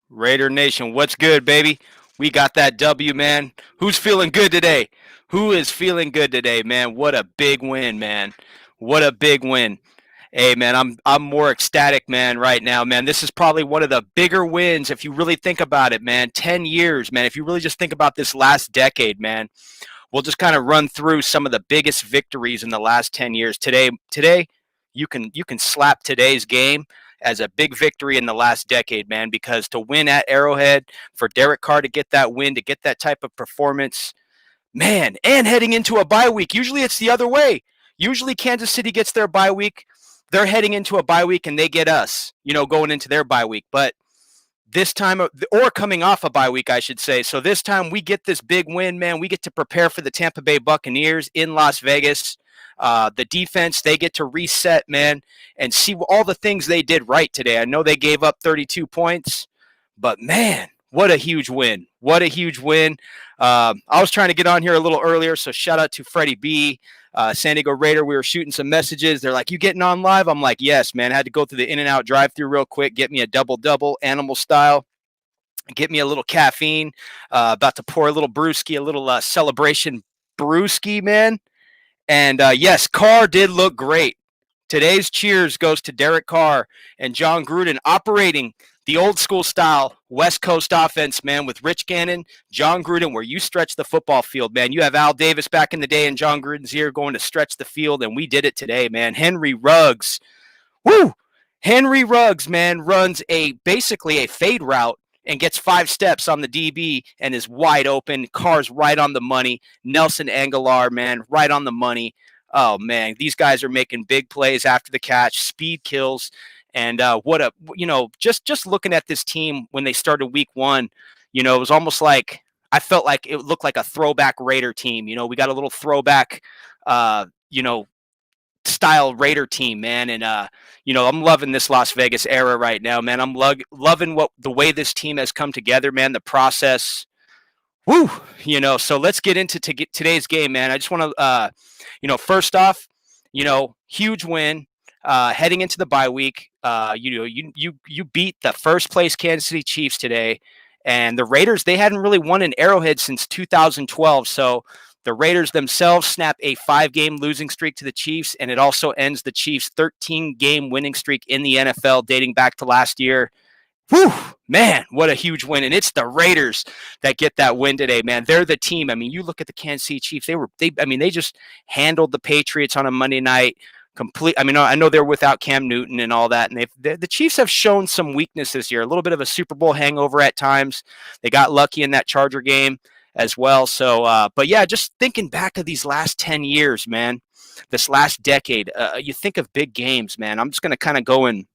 Raider Nation, what's good, baby? We got that W, man. Who's feeling good today? Who is feeling good today, man? What a big win, man. What a big win. Hey, man, I'm more ecstatic, man, right now, man. This is probably one of the bigger wins if you really think about it, man. 10 years, man. If you really just think about this last decade, man. We'll just kind of run through some of the biggest victories in the last 10 years. Today, you can slap today's game as a big victory in the last decade, man, because to win at Arrowhead, for Derek Carr to get that win, to get that type of performance, man, and heading into a bye week. Usually it's the other way. Usually Kansas City gets their bye week. They're heading into a bye week and they get us, going into their bye week. But this time, or coming off a bye week, I should say. So this time we get this big win, man. We get to prepare for the Tampa Bay Buccaneers in Las Vegas. The defense, they get to reset, man, and see all the things they did right today. I know they gave up 32 points, but man, what a huge win. What a huge win. I was trying to get on here a little earlier, so shout out to Freddie B. San Diego Raider, we were shooting some messages. They're like, you getting on live? I'm like, yes, man. I had to go through the In-N-Out drive-through real quick, get me a double-double, animal style, get me a little caffeine, about to pour a little brewski, a little celebration brewski, man. And yes, Carr did look great. Today's cheers goes to Derek Carr and John Gruden operating the old school style West Coast offense, man, with Rich Gannon, John Gruden, where you stretch the football field, man. You have Al Davis back in the day and John Gruden's here going to stretch the field, and we did it today, man. Henry Ruggs, woo! Henry Ruggs, man, runs basically a fade route and gets 5 steps on the DB and is wide open. Carr's right on the money. Nelson Aguilar, man, right on the money. Oh, man, these guys are making big plays after the catch, speed kills. And just looking at this team when they started week one, it was almost like I felt like it looked like a throwback Raider team. We got a little throwback, style Raider team, man. And, I'm loving this Las Vegas era right now, man. I'm loving the way this team has come together, man, the process. Woo! So let's get into today's game, man. I just want to, first off, huge win. Heading into the bye week, you beat the first place Kansas City Chiefs today, and the Raiders, they hadn't really won an Arrowhead since 2012. So the Raiders themselves snap a 5-game losing streak to the Chiefs, and it also ends the Chiefs' 13-game winning streak in the NFL dating back to last year. Whew, man, what a huge win. And it's the Raiders that get that win today, man. They're the team. I mean, you look at the Kansas City Chiefs, they just handled the Patriots on a Monday night. I know they're without Cam Newton and all that, and the Chiefs have shown some weakness this year, a little bit of a Super Bowl hangover at times. They got lucky in that Charger game as well. So, but yeah, just thinking back to these last 10 years, man, this last decade, you think of big games, man. I'm just going to kind of go in.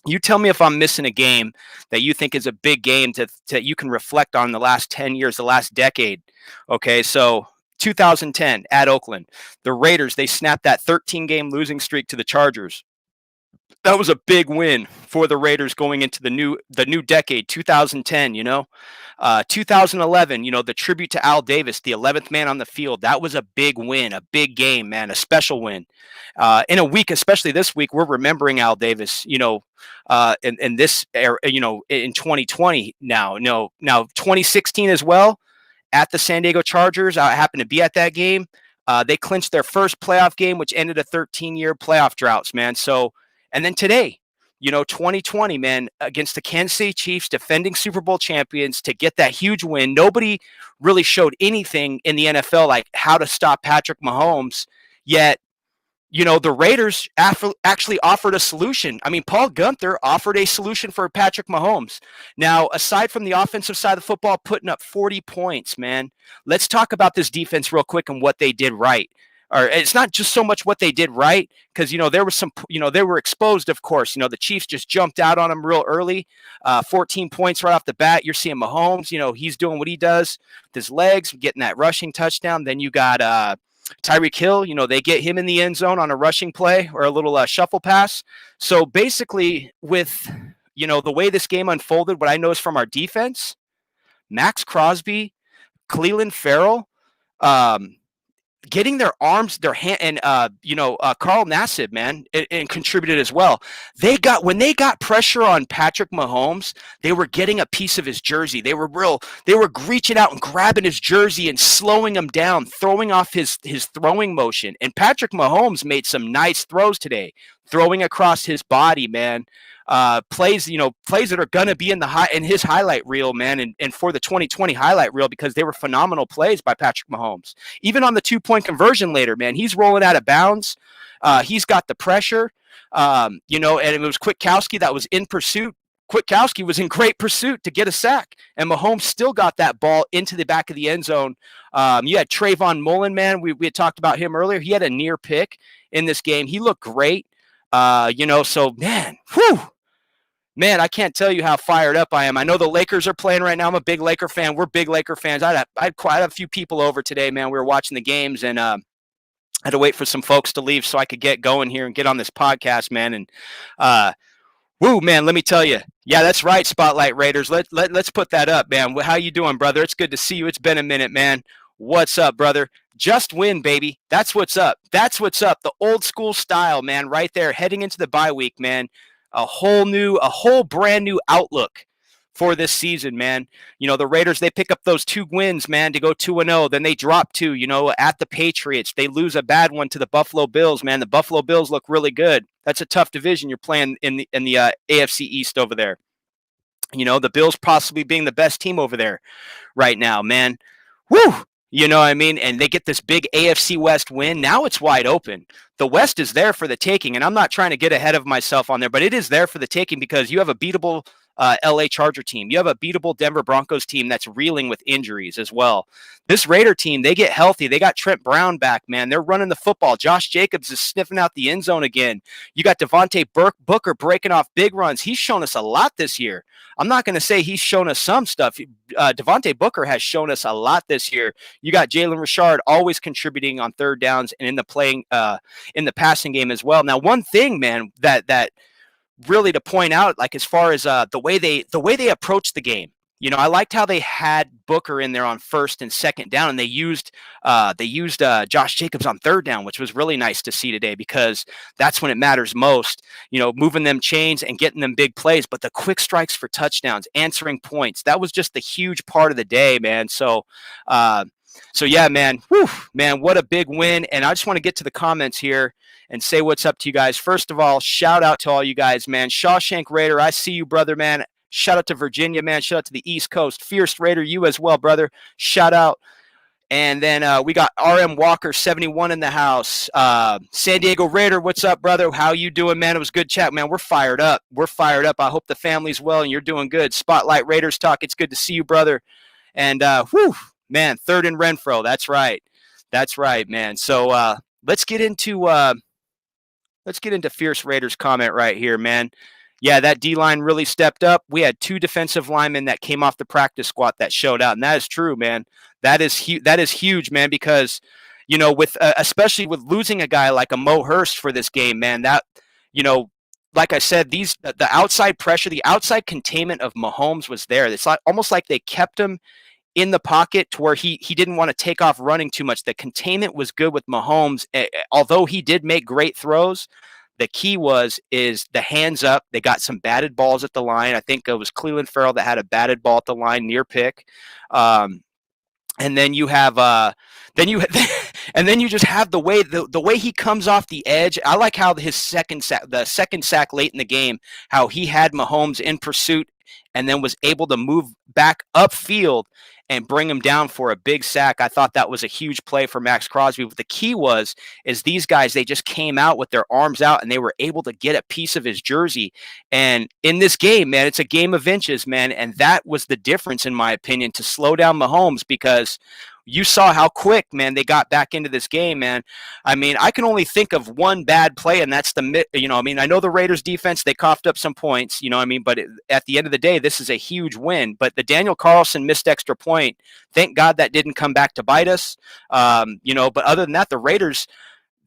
You tell me if I'm missing a game that you think is a big game that you can reflect on the last 10 years, the last decade. Okay, so 2010 at Oakland, the Raiders, they snapped that 13-game losing streak to the Chargers. That was a big win for the Raiders going into the new decade, 2010, 2011, the tribute to Al Davis, the 11th man on the field. That was a big win, a big game, man, a special win. In a week, especially this week, we're remembering Al Davis, in this era, in 2020 now. Now 2016 as well at the San Diego Chargers. I happened to be at that game. They clinched their first playoff game, which ended a 13-year playoff droughts, man. So, and then today, 2020, man, against the Kansas City Chiefs, defending Super Bowl champions, to get that huge win. Nobody really showed anything in the NFL like how to stop Patrick Mahomes, yet the Raiders actually offered a solution. I mean, Paul Guenther offered a solution for Patrick Mahomes. Now, aside from the offensive side of the football, putting up 40 points, man, let's talk about this defense real quick and what they did right. Or it's not just so much what they did right, because, there was some, they were exposed, of course. The Chiefs just jumped out on them real early, 14 points right off the bat. You're seeing Mahomes, he's doing what he does with his legs, getting that rushing touchdown. Then you got Tyreek Hill, they get him in the end zone on a rushing play or a little shuffle pass. So basically with, the way this game unfolded, what I noticed from our defense, Max Crosby, Cleveland Farrell, getting their arms, their hand, and Carl Nassib, man, and contributed as well. When they got pressure on Patrick Mahomes, they were getting a piece of his jersey. They were reaching out and grabbing his jersey and slowing him down, throwing off his throwing motion. And Patrick Mahomes made some nice throws today, throwing across his body, man. Plays that are gonna be in his highlight reel, man, and for the 2020 highlight reel, because they were phenomenal plays by Patrick Mahomes. Even on the 2-point conversion later, man, he's rolling out of bounds. He's got the pressure, and it was Kwiatkowski that was in pursuit. Kwiatkowski was in great pursuit to get a sack, and Mahomes still got that ball into the back of the end zone. You had Trayvon Mullen, man. We had talked about him earlier. He had a near pick in this game. He looked great. So man, whew. Man, I can't tell you how fired up I am. I know the Lakers are playing right now. I'm a big Laker fan. We're big Laker fans. I had quite a few people over today, man. We were watching the games, and I had to wait for some folks to leave so I could get going here and get on this podcast, man. And woo, man, let me tell you. Yeah, that's right, Spotlight Raiders. Let's put that up, man. How you doing, brother? It's good to see you. It's been a minute, man. What's up, brother? Just win, baby. That's what's up. That's what's up. The old school style, man, right there, heading into the bye week, man. A whole brand new outlook for this season, man. The Raiders, they pick up those 2 wins, man, to go 2-0. Then they drop 2, at the Patriots. They lose a bad one to the Buffalo Bills, man. The Buffalo Bills look really good. That's a tough division you're playing in the AFC East over there. The Bills possibly being the best team over there right now, man. Woo! You know what I mean? And they get this big AFC West win. Now it's wide open. The West is there for the taking, and I'm not trying to get ahead of myself on there, but it is there for the taking because you have a beatable LA Charger team. You have a beatable Denver Broncos team that's reeling with injuries as well. This Raider team, they get healthy. They got Trent Brown back, man. They're running the football. Josh Jacobs is sniffing out the end zone again. You got Devontae Booker breaking off big runs. He's shown us a lot this year. I'm not going to say he's shown us some stuff. Devontae Booker has shown us a lot this year. You got Jalen Richard always contributing on third downs and in the passing game as well. Now, one thing, man, that really to point out, like as far as the way they approach the game, I liked how they had Booker in there on first and second down, and they used Josh Jacobs on third down, which was really nice to see today because that's when it matters most. Moving them chains and getting them big plays, but the quick strikes for touchdowns, answering points, that was just the huge part of the day, man. So yeah, man, whew, man, what a big win. And I just want to get to the comments here and say what's up to you guys. First of all, shout out to all you guys, man. Shawshank Raider, I see you, brother, man. Shout out to Virginia, man. Shout out to the East Coast. Fierce Raider, you as well, brother. Shout out. And then we got RM Walker 71 in the house. San Diego Raider, what's up, brother? How you doing, man? It was good chat, man. We're fired up. I hope the family's well and you're doing good. Spotlight Raiders talk. It's good to see you, brother. And whew, man, third and Renfro. That's right. That's right, man. So let's get into Fierce Raiders comment right here, man. Yeah, that D-line really stepped up. We had 2 defensive linemen that came off the practice squad that showed out, and that is true, man. That is huge, man, because, with especially with losing a guy like a Mo Hurst for this game, man, that, like I said, the outside pressure, the outside containment of Mahomes was there. It's almost like they kept him in the pocket to where he didn't want to take off running too much. The containment was good with Mahomes. Although he did make great throws, the key is the hands up. They got some batted balls at the line. I think it was Cleveland Farrell that had a batted ball at the line near pick. And then you have and then you just have the way he comes off the edge. I like how the second sack late in the game, how he had Mahomes in pursuit and then was able to move back upfield and bring him down for a big sack. I thought that was a huge play for Max Crosby. But the key is these guys, they just came out with their arms out and they were able to get a piece of his jersey. And in this game, man, it's a game of inches, man. And that was the difference, in my opinion, to slow down Mahomes, because you saw how quick, man, they got back into this game, man. I mean, I can only think of one bad play, and that's I know the Raiders defense, they coughed up some points, but at the end of the day, this is a huge win. But the Daniel Carlson missed extra point, thank God that didn't come back to bite us. But other than that, the Raiders,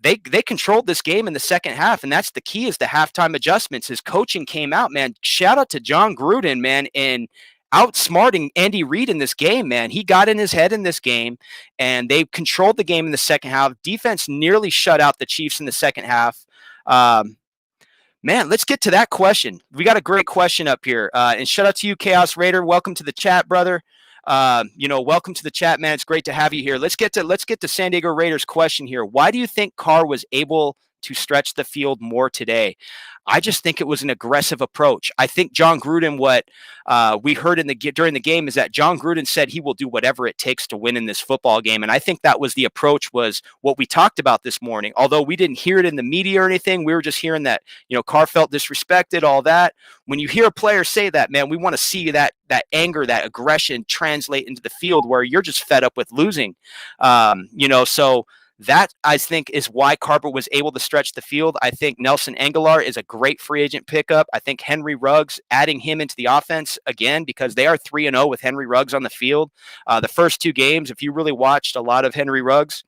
they controlled this game in the second half, and that's the key, is the halftime adjustments. His coaching came out, man. Shout out to John Gruden, man, in outsmarting Andy Reid in this game, man. He got in his head in this game, and they controlled the game in the second half. Defense nearly shut out the Chiefs in the second half. Man, let's get to that question. We got a great question up here. And shout out to you, Chaos Raider. Welcome to the chat, brother. Welcome to the chat, man. It's great to have you here. Let's get to San Diego Raiders question here. Why do you think Carr was able to stretch the field more today? I just think it was an aggressive approach. I think John Gruden, what we heard during the game is that John Gruden said he will do whatever it takes to win in this football game. And I think that was the approach, was what we talked about this morning. Although we didn't hear it in the media or anything, we were just hearing that, Carr felt disrespected, all that. When you hear a player say that, man, we want to see that anger, that aggression translate into the field where you're just fed up with losing. So that, I think, is why Carper was able to stretch the field. I think Nelson Aguilar is a great free agent pickup. I think Henry Ruggs, adding him into the offense again, because they are 3-0 with Henry Ruggs on the field. The first two games, if you really watched a lot of Henry Ruggs,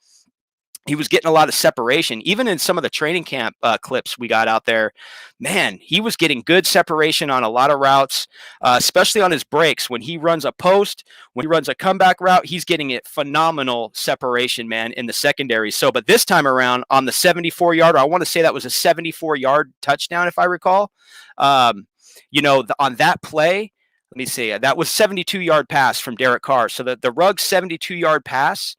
he was getting a lot of separation. Even in some of the training camp clips we got out there, man, he was getting good separation on a lot of routes, especially on his breaks. When he runs a post, when he runs a comeback route, he's getting it phenomenal separation, man, in the secondary. So, but this time around on the 74-yard, I want to say that was a 74-yard touchdown, if I recall. On that play, let me see, that was 72-yard pass from Derek Carr. So the Ruggs 72-yard pass,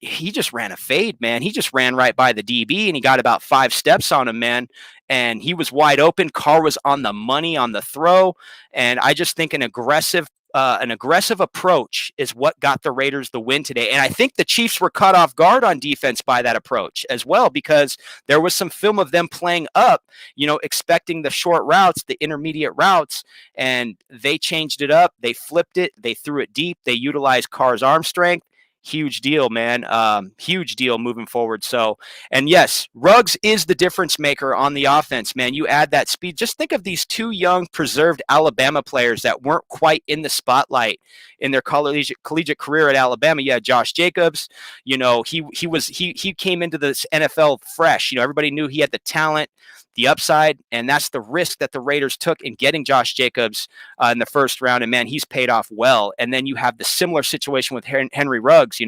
he just ran a fade, man. He just ran right by the DB, and he got about 5 steps on him, man. And he was wide open. Carr was on the money on the throw. And I just think an aggressive approach is what got the Raiders the win today. And I think the Chiefs were caught off guard on defense by that approach as well, because there was some film of them playing up, expecting the short routes, the intermediate routes, and they changed it up. They flipped it. They threw it deep. They utilized Carr's arm strength. Huge deal, man. Huge deal moving forward. So, and yes, Ruggs is the difference maker on the offense, man. You add that speed. Just think of these two young, preserved Alabama players that weren't quite in the spotlight in their collegiate career at Alabama. Yeah, Josh Jacobs. He came into this NFL fresh. Everybody knew he had the talent, the upside, and that's the risk that the Raiders took in getting Josh Jacobs in the first round. And man, he's paid off well. And then you have the similar situation with Henry Ruggs.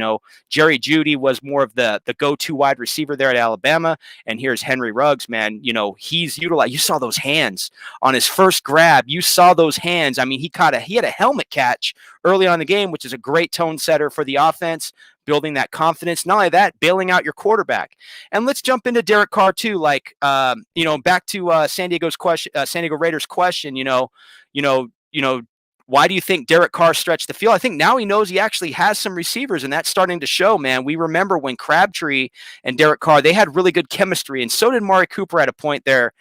Jerry Jeudy was more of the go-to wide receiver there at Alabama, and here's Henry Ruggs, man. He's utilized. You saw those hands on his first grab. You saw those hands. I mean, he had a helmet catch early on in the game, which is a great tone setter for the offense, building that confidence. Not only that, bailing out your quarterback. And let's jump into Derek Carr too. Back to San Diego Raiders question. Why do you think Derek Carr stretched the field? I think now he knows he actually has some receivers, and that's starting to show, man. We remember when Crabtree and Derek Carr, they had really good chemistry, and so did Mari Cooper at a point there,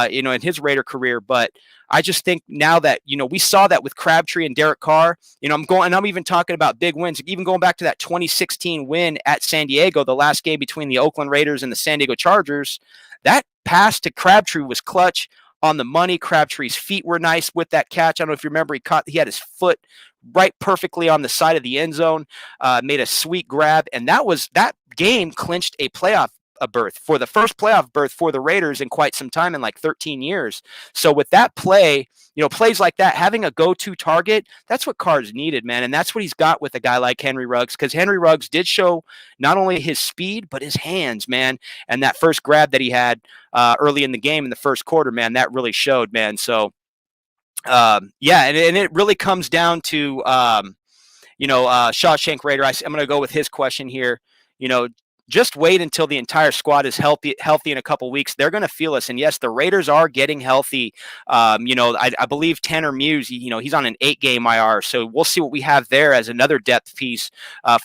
in his Raider career. But I just think now that, we saw that with Crabtree and Derek Carr, I'm even talking about big wins, even going back to that 2016 win at San Diego, the last game between the Oakland Raiders and the San Diego Chargers. That pass to Crabtree was clutch, on the money. Crabtree's feet were nice with that catch. I don't know if you remember, he had his foot right perfectly on the side of the end zone, made a sweet grab. And that game clinched a berth, for the first playoff berth for the Raiders in quite some time, in like 13 years. So with that play, plays like that, having a go-to target, that's what Carr's needed, man. And that's what he's got with a guy like Henry Ruggs, because Henry Ruggs did show not only his speed, but his hands, man. And that first grab that he had early in the game in the first quarter, man, that really showed, man. So, and it really comes down to, Shawshank Raider. I'm going to go with his question here. Just wait until the entire squad is healthy in a couple weeks. They're going to feel us. And yes, the Raiders are getting healthy. I believe Tanner Muse, he's on an 8-game IR. So we'll see what we have there as another depth piece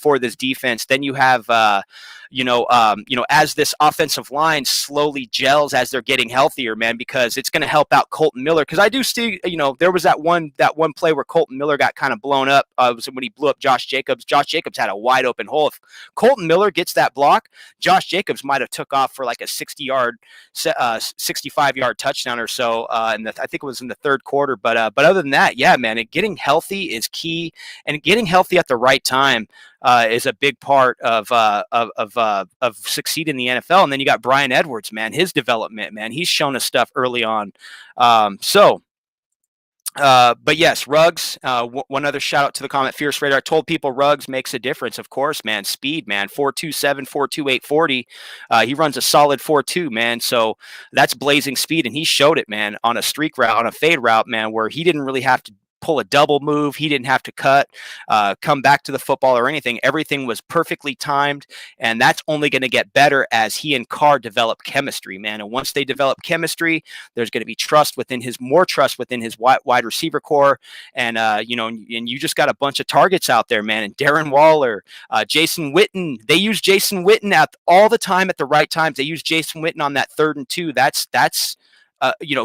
for this defense. Then you have, as this offensive line slowly gels as they're getting healthier, man, because it's going to help out Colton Miller. Because I do see, there was that one play where Colton Miller got kind of blown up. It was when he blew up Josh Jacobs. Josh Jacobs had a wide open hole. If Colton Miller gets that block, Josh Jacobs might have took off for like a 65-yard touchdown or so. And I think it was in the third quarter. But other than that, yeah, man, getting healthy is key, and getting healthy at the right time is a big part of succeeding in the NFL. And then you got Brian Edwards, man, his development, man, he's shown us stuff early on. So But yes, Ruggs. One other shout out to the comment, Fierce Radar. I told people Ruggs makes a difference. Of course, man. Speed, man. 4.27, 4.28, 40. He runs a solid 4.2, man. So that's blazing speed, and he showed it, man, on a streak route, on a fade route, man, where he didn't really have to pull a double move. He didn't have to cut, come back to the football or anything. Everything was perfectly timed, and that's only going to get better as he and Carr develop chemistry, man. And once they develop chemistry, there's going to be more trust within his wide receiver core, and and you just got a bunch of targets out there, man. And Darren Waller, Jason Witten, they use Jason Witten at all the time at the right times. They use Jason Witten on that 3rd and 2. That's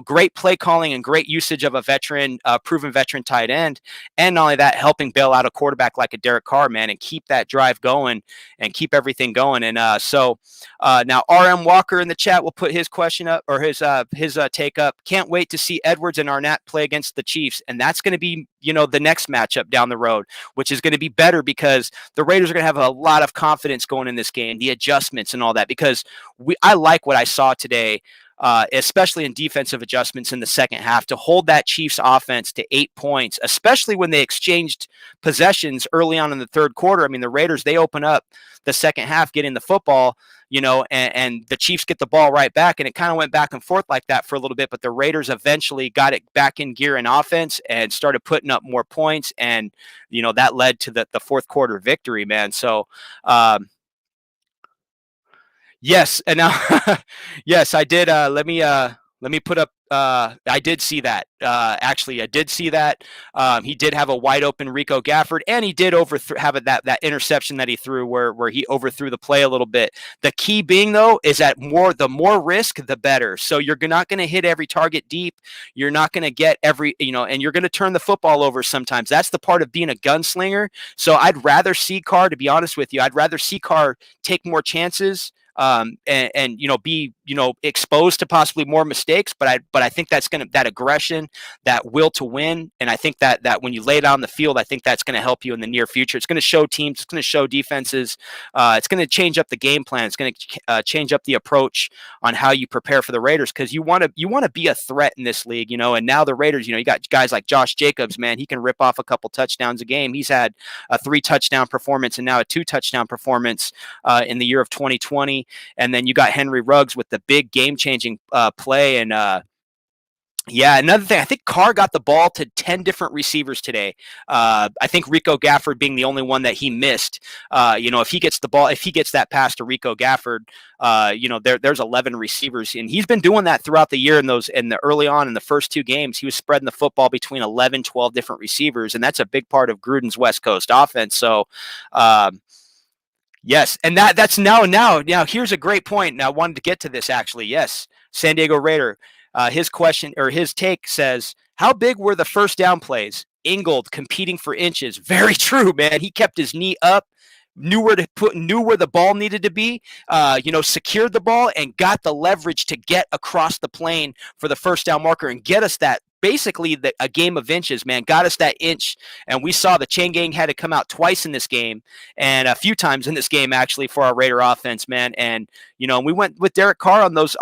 great play calling and great usage of a veteran, proven veteran tight end. And not only that, helping bail out a quarterback like a Derek Carr, man, and keep that drive going and keep everything going. And now RM Walker in the chat will put his question up, or his take up. Can't wait to see Edwards and Arnett play against the Chiefs. And that's going to be, the next matchup down the road, which is going to be better because the Raiders are going to have a lot of confidence going in this game, the adjustments and all that, because I like what I saw today. Especially in defensive adjustments in the second half, to hold that Chiefs offense to 8 points, especially when they exchanged possessions early on in the third quarter. I mean, the Raiders, they open up the second half getting the football, and the Chiefs get the ball right back, and it kind of went back and forth like that for a little bit, but the Raiders eventually got it back in gear in offense and started putting up more points, and, that led to the fourth quarter victory, man. So, yes, and now, yes, I did. Let me put up. I did see that. Actually, I did see that. He did have a wide open Rico Gafford, and he did have that interception that he threw where he overthrew the play a little bit. The key being, though, is that the more risk, the better. So you're not going to hit every target deep. You're not going to get every, and you're going to turn the football over sometimes. That's the part of being a gunslinger. So I'd rather see Carr, to be honest with you, I'd rather see Carr take more chances, and be exposed to possibly more mistakes, but I think that's that aggression, that will to win, and I think that when you lay it on the field, I think that's going to help you in the near future. It's going to show teams, it's going to show defenses, it's going to change up the game plan, it's going to change up the approach on how you prepare for the Raiders, because you want to be a threat in this league, and now the Raiders, you got guys like Josh Jacobs, man, he can rip off a couple touchdowns a game. He's had a 3-touchdown performance and now a 2-touchdown performance in the year of 2020. And then you got Henry Ruggs with the big game-changing play. And another thing, I think Carr got the ball to 10 different receivers today. I think Rico Gafford being the only one that he missed. If he gets the ball, if he gets that pass to Rico Gafford, there's 11 receivers, and he's been doing that throughout the year. In the early on in the first 2 games, he was spreading the football between 11, 12 different receivers, and that's a big part of Gruden's West Coast offense. So, yes, and that's now. Here's a great point. Now, I wanted to get to this actually. Yes, San Diego Raider. His question, or his take, says, "How big were the first down plays? Ingold competing for inches." Very true, man. He kept his knee up, knew where the ball needed to be, secured the ball and got the leverage to get across the plane for the first down marker and get us that. Basically, a game of inches, man, got us that inch. And we saw the chain gang had to come out twice in this game, and a few times in this game, actually, for our Raider offense, man. And, we went with Derek Carr on those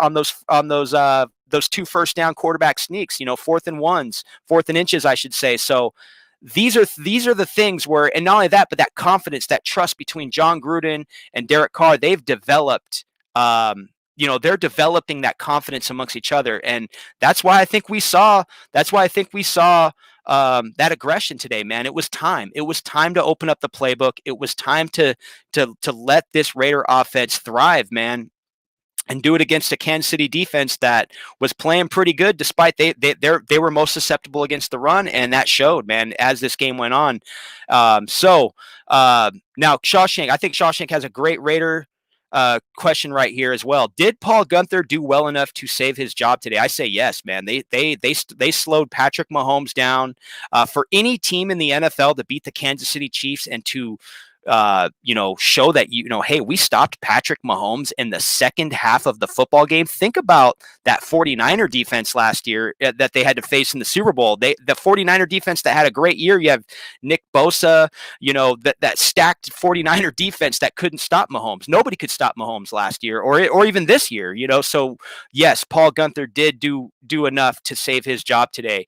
2 first down quarterback sneaks, 4th and 1s, 4th and inches, I should say. So these are the things where, and not only that, but that confidence, that trust between John Gruden and Derek Carr, they've developed, they're developing that confidence amongst each other. And that's why I think we saw that aggression today, man. It was time. It was time to open up the playbook. It was time to let this Raider offense thrive, man, and do it against a Kansas City defense that was playing pretty good, despite they were most susceptible against the run, and that showed, man, as this game went on. Now Shawshank, I think Shawshank has a great Raider question right here as well. Did Paul Gunther do well enough to save his job today? I say yes, man. They slowed Patrick Mahomes down. For any team in the NFL to beat the Kansas City Chiefs and to show that, hey, we stopped Patrick Mahomes in the second half of the football game. Think about that 49er defense last year that they had to face in the Super Bowl. The 49er defense that had a great year. You have Nick Bosa, that stacked 49er defense that couldn't stop Mahomes. Nobody could stop Mahomes last year or even this year, So yes, Paul Guenther did do enough to save his job today,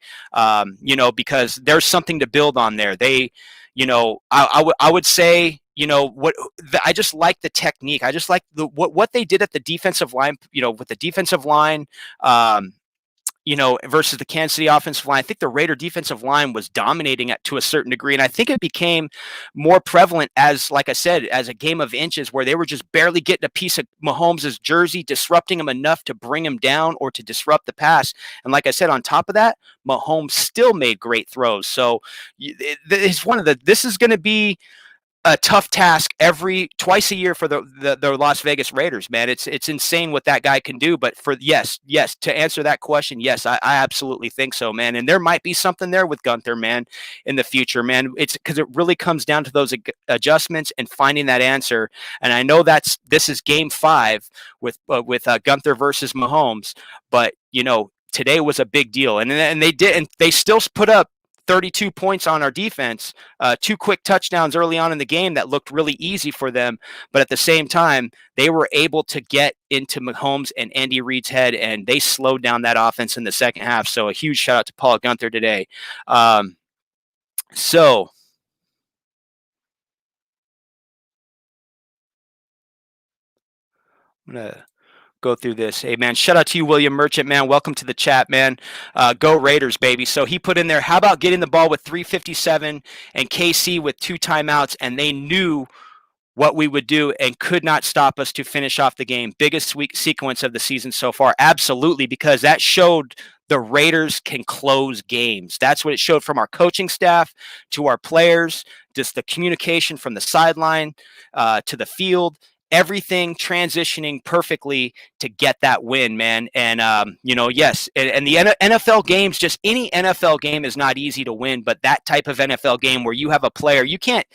because there's something to build on there. I would say, I just like the technique. I just like what they did at the defensive line, with the defensive line, versus the Kansas City offensive line. I think the Raider defensive line was dominating to a certain degree. And I think it became more prevalent like I said, as a game of inches where they were just barely getting a piece of Mahomes' jersey, disrupting him enough to bring him down or to disrupt the pass. And like I said, on top of that, Mahomes still made great throws. So this is going to be a tough task twice a year for the Las Vegas Raiders, man. It's insane what that guy can do. But yes, to answer that question, yes, I absolutely think so, man. And there might be something there with Guenther, man, in the future, man. It's because it really comes down to those adjustments and finding that answer. And I know this is Game 5 with Guenther versus Mahomes, but today was a big deal, and they still put up 32 points on our defense, 2 quick touchdowns early on in the game that looked really easy for them. But at the same time, they were able to get into Mahomes and Andy Reid's head, and they slowed down that offense in the second half. So a huge shout out to Paul Guenther today. So I'm going to go through this. Hey, man, shout out to you, William Merchant, man. Welcome to the chat, man. Go Raiders, baby. So he put in there, how about getting the ball with 3:57 and KC with 2 timeouts, and they knew what we would do and could not stop us to finish off the game. Biggest sequence of the season so far. Absolutely, because that showed the Raiders can close games. That's what it showed from our coaching staff to our players, just the communication from the sideline to the field. Everything transitioning perfectly to get that win, man. And, yes, and the NFL games, just any NFL game is not easy to win, but that type of NFL game where you have a player, you can't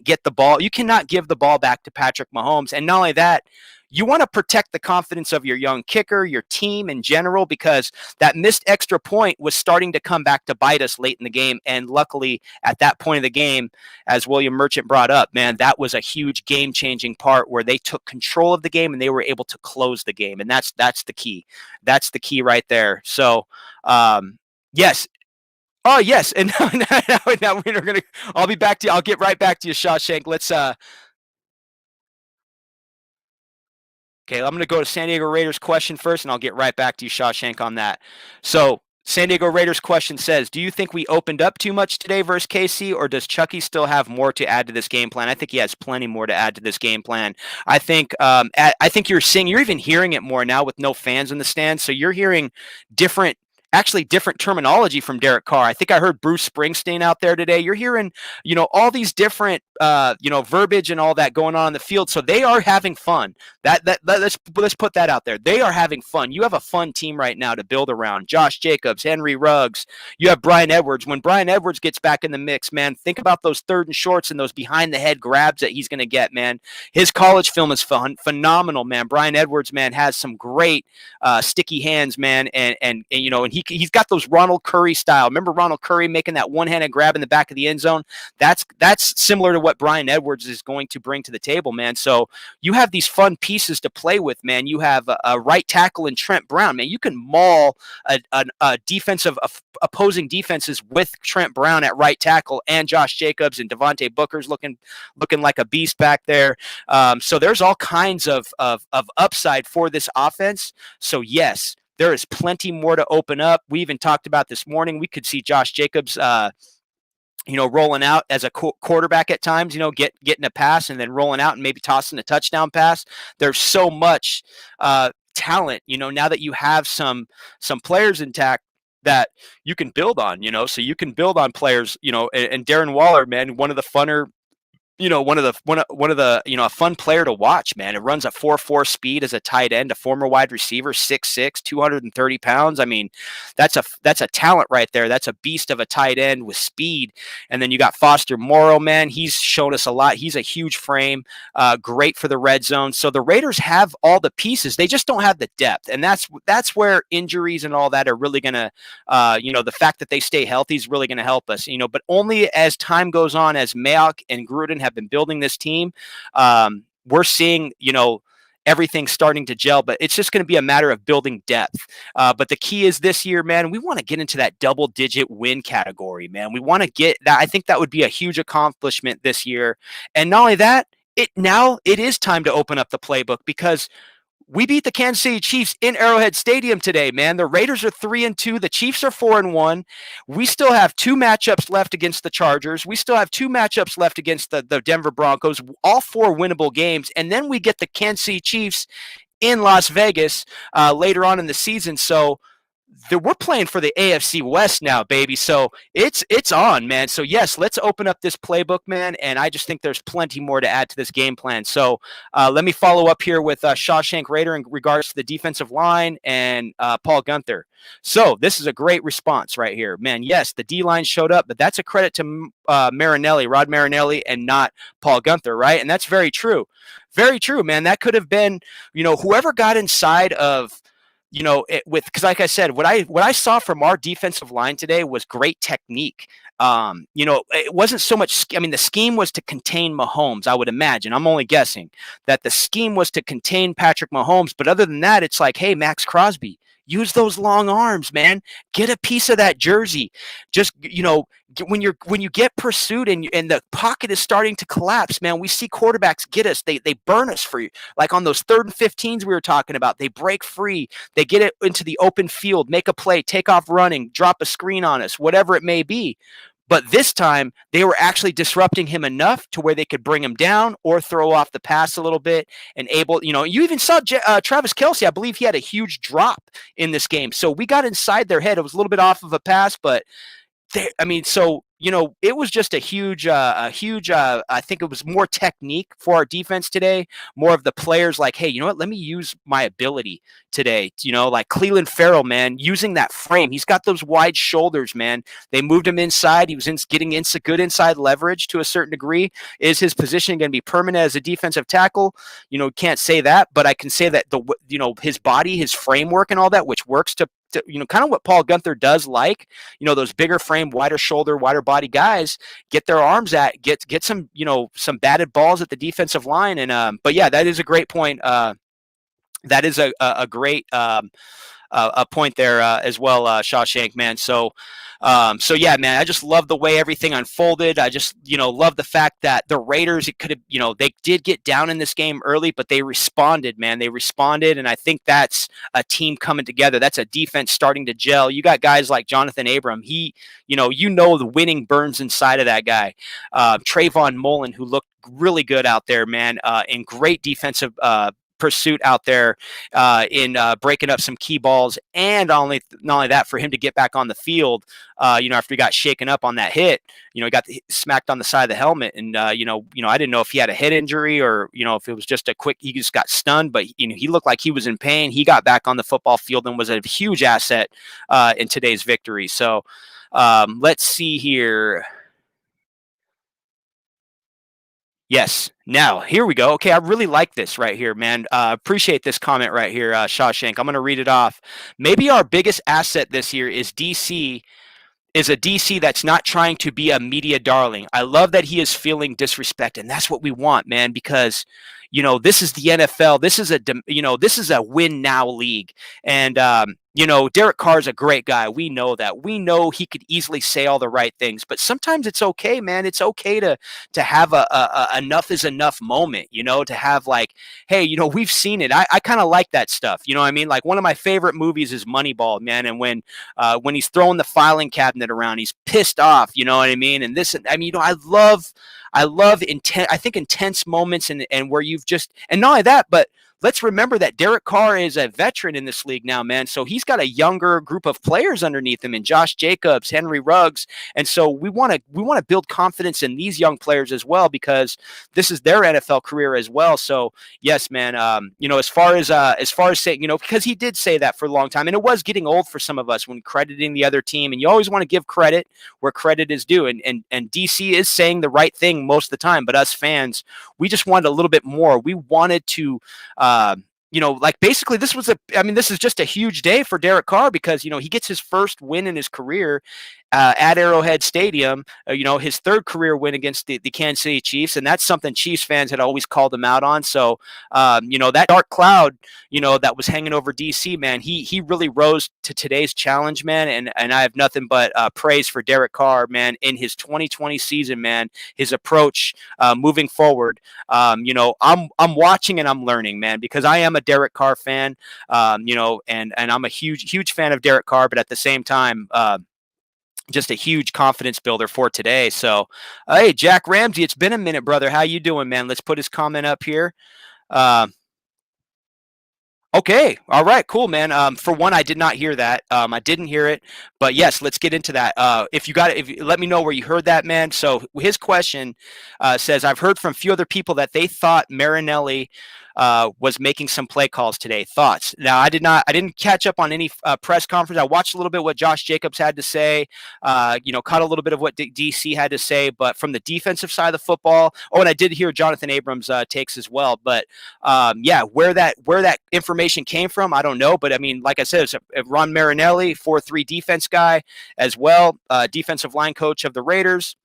get the ball. You cannot give the ball back to Patrick Mahomes. And not only that, you want to protect the confidence of your young kicker, your team in general, because that missed extra point was starting to come back to bite us late in the game. And luckily, at that point of the game, as William Merchant brought up, man, that was a huge game-changing part where they took control of the game and they were able to close the game. And that's the key. That's the key right there. So, yes. Oh, yes. And now we're going to – I'll be back to you. I'll get right back to you, Shawshank. Let's Okay, I'm going to go to San Diego Raiders question first, and I'll get right back to you, Shawshank, on that. So, San Diego Raiders question says, do you think we opened up too much today versus KC, or does Chucky still have more to add to this game plan? I think he has plenty more to add to this game plan. I think you're even hearing it more now with no fans in the stands, so you're hearing different terminology from Derek Carr. I think I heard Bruce Springsteen out there today. You're hearing, all these different, verbiage and all that going on in the field. So they are having fun. Let's put that out there. They are having fun. You have a fun team right now to build around. Josh Jacobs, Henry Ruggs. You have Bryan Edwards. When Bryan Edwards gets back in the mix, man, think about those 3rd and shorts and those behind the head grabs that he's going to get, man. His college film is phenomenal, man. Bryan Edwards, man, has some great sticky hands, man, and he's got those Ronald Curry style. Remember Ronald Curry making that one-handed grab in the back of the end zone? That's similar to what Bryan Edwards is going to bring to the table, man. So you have these fun pieces to play with, man. You have a right tackle in Trent Brown, man. You can maul a defensive opposing defenses with Trent Brown at right tackle, and Josh Jacobs and Devontae Booker's looking like a beast back there. So there's all kinds of upside for this offense. So yes, there is plenty more to open up. We even talked about this morning. We could see Josh Jacobs, rolling out as a quarterback at times, getting a pass and then rolling out and maybe tossing a touchdown pass. There's so much talent, now that you have some players intact that you can build on, so you can build on players, and Darren Waller, man, one of the funner one of the a fun player to watch, man. It runs a 4.4 speed as a tight end, a former wide receiver, 6'6", 230 pounds. I mean, that's a talent right there. That's a beast of a tight end with speed. And then you got Foster Morrow, man. He's shown us a lot. He's a huge frame, great for the red zone. So the Raiders have all the pieces. They just don't have the depth, and that's where injuries and all that are really gonna, the fact that they stay healthy is really gonna help us. But only as time goes on, as Mayock and Gruden have been building this team, we're seeing, everything starting to gel, but it's just going to be a matter of building depth. But the key is this year, man, we want to get into that double-digit win category, man. We want to get that. I think that would be a huge accomplishment this year. And not only that, it is time to open up the playbook, because we beat the Kansas City Chiefs in Arrowhead Stadium today, man. The Raiders are 3-2. The Chiefs are 4-1. We still have 2 matchups left against the Chargers. We still have 2 matchups left against the Denver Broncos, all 4 winnable games. And then we get the Kansas City Chiefs in Las Vegas later on in the season. So we're playing for the AFC West now, baby. So it's on, man. So yes, let's open up this playbook, man. And I just think there's plenty more to add to this game plan. So let me follow up here with Shawshank Raider in regards to the defensive line and Paul Guenther. So this is a great response right here, man. Yes, the D-line showed up, but that's a credit to Rod Marinelli, and not Paul Guenther, right? And that's very true. Very true, man. That could have been, whoever got inside of, because like I said, what I saw from our defensive line today was great technique. It wasn't so much. I mean, the scheme was to contain Mahomes. I would imagine. I'm only guessing that the scheme was to contain Patrick Mahomes. But other than that, it's like, hey, Max Crosby, use those long arms, man. Get a piece of that jersey. Just when you get pursued and the pocket is starting to collapse, man, we see quarterbacks get us. They burn us for you. Like on those 3rd and 15s we were talking about, they break free. They get it into the open field, make a play, take off running, drop a screen on us, whatever it may be. But this time, they were actually disrupting him enough to where they could bring him down or throw off the pass a little bit and able, you even saw Travis Kelce. I believe he had a huge drop in this game. So we got inside their head. It was a little bit off of a pass, but it was just a huge, I think it was more technique for our defense today, more of the players like, hey, you know what, let me use my ability today. Like Cleveland Farrell, man, using that frame. He's got those wide shoulders, man. They moved him inside. He was getting good inside leverage to a certain degree. Is his position going to be permanent as a defensive tackle? Can't say that, but I can say that his body, his framework and all that, which works to kind of what Paul Guenther does, like, those bigger frame, wider shoulder, wider body guys get their arms at, get some, some batted balls at the defensive line. And, but yeah, that is a great point. That is a great, a point there as well, Shawshank, man. So yeah, man, I just love the way everything unfolded. I just, love the fact that the Raiders, it could have, they did get down in this game early, but they responded, man. They responded, and I think that's a team coming together. That's a defense starting to gel. You got guys like Jonathan Abram. He, the winning burns inside of that guy. Trayvon Mullen, who looked really good out there, man, in great defensive pursuit out there in breaking up some key balls, and not only that, for him to get back on the field, after he got shaken up on that hit, he got smacked on the side of the helmet, and I didn't know if he had a head injury or if it was just he just got stunned, but he looked like he was in pain. He got back on the football field and was a huge asset in today's victory. So let's see here. Yes. Now, here we go. Okay, I really like this right here, man. Appreciate this comment right here, Shawshank. I'm going to read it off. Maybe our biggest asset this year is a DC that's not trying to be a media darling. I love that he is feeling disrespect, and that's what we want, man, because this is the NFL. This is a win now league. And Derek Carr is a great guy. We know that. We know he could easily say all the right things, but sometimes it's okay, man. It's okay to have a enough is enough moment, to have like, hey, we've seen it. I kind of like that stuff. You know what I mean? Like, one of my favorite movies is Moneyball, man. And when he's throwing the filing cabinet around, he's pissed off, you know what I mean? And I love intense moments and where you've just, and not only that, but let's remember that Derek Carr is a veteran in this league now, man. So he's got a younger group of players underneath him, and Josh Jacobs, Henry Ruggs, and so we want to build confidence in these young players as well, because this is their NFL career as well. So yes, man. As far as saying, because he did say that for a long time, and it was getting old for some of us when crediting the other team, and you always want to give credit where credit is due, and DC is saying the right thing most of the time, but us fans, we just wanted a little bit more. We wanted to. Basically this is just a huge day for Derek Carr, because, he gets his first win in his career at Arrowhead Stadium, his third career win against the Kansas City Chiefs. And that's something Chiefs fans had always called him out on. So, that dark cloud, that was hanging over DC, man, he really rose to today's challenge, man. And I have nothing but praise for Derek Carr, man, in his 2020 season, man, his approach moving forward. I'm watching and I'm learning, man, because I am a Derek Carr fan, and I'm a huge fan of Derek Carr, but at the same time, just a huge confidence builder for today. So, hey, Jack Ramsey, it's been a minute, brother. How you doing, man? Let's put his comment up here. Okay. All right. Cool, man. For one, I did not hear that. I didn't hear it, but yes, let's get into that. If you got it, let me know where you heard that, man. So his question says, I've heard from a few other people that they thought Marinelli was making some play calls today. Thoughts? Now, I didn't catch up on any press conference. I watched a little bit what Josh Jacobs had to say, caught a little bit of what DC had to say, but from the defensive side of the football, and I did hear Jonathan Abrams' takes as well, but where that information came from, I don't know, but I mean, like I said, it's Ron Marinelli, 4-3 defense guy as well, defensive line coach of the Raiders.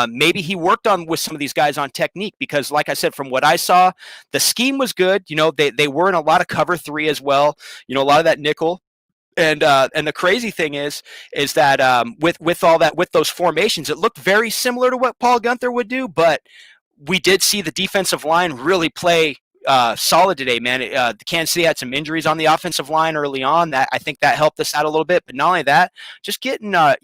Maybe he worked on with some of these guys on technique, because like I said, from what I saw, the scheme was good. They were in a lot of cover 3 as well, a lot of that nickel. And the crazy thing is that with all that, with those formations, it looked very similar to what Paul Gunther would do, but we did see the defensive line really play solid today, man. The Kansas City had some injuries on the offensive line early on. That I think that helped us out a little bit. But not only that, just getting, I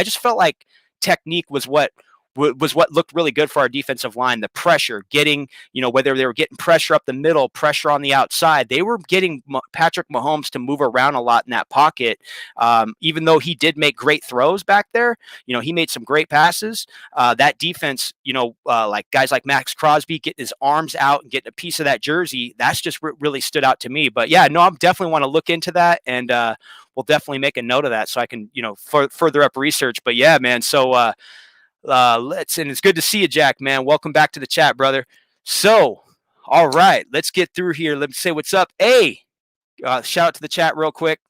just felt like technique was what looked really good for our defensive line. The pressure, getting, whether they were getting pressure up the middle, pressure on the outside, they were getting Patrick Mahomes to move around a lot in that pocket. Even though he did make great throws back there, he made some great passes. That defense, like guys like Max Crosby getting his arms out and getting a piece of that jersey, that's just really stood out to me. But yeah, no, I definitely want to look into that, and we'll definitely make a note of that so I can, further up research. But yeah, man, so and it's good to see you, Jack, man. Welcome back to the chat, brother. So, all right, let's get through here. Let me say what's up. Hey, shout out to the chat real quick.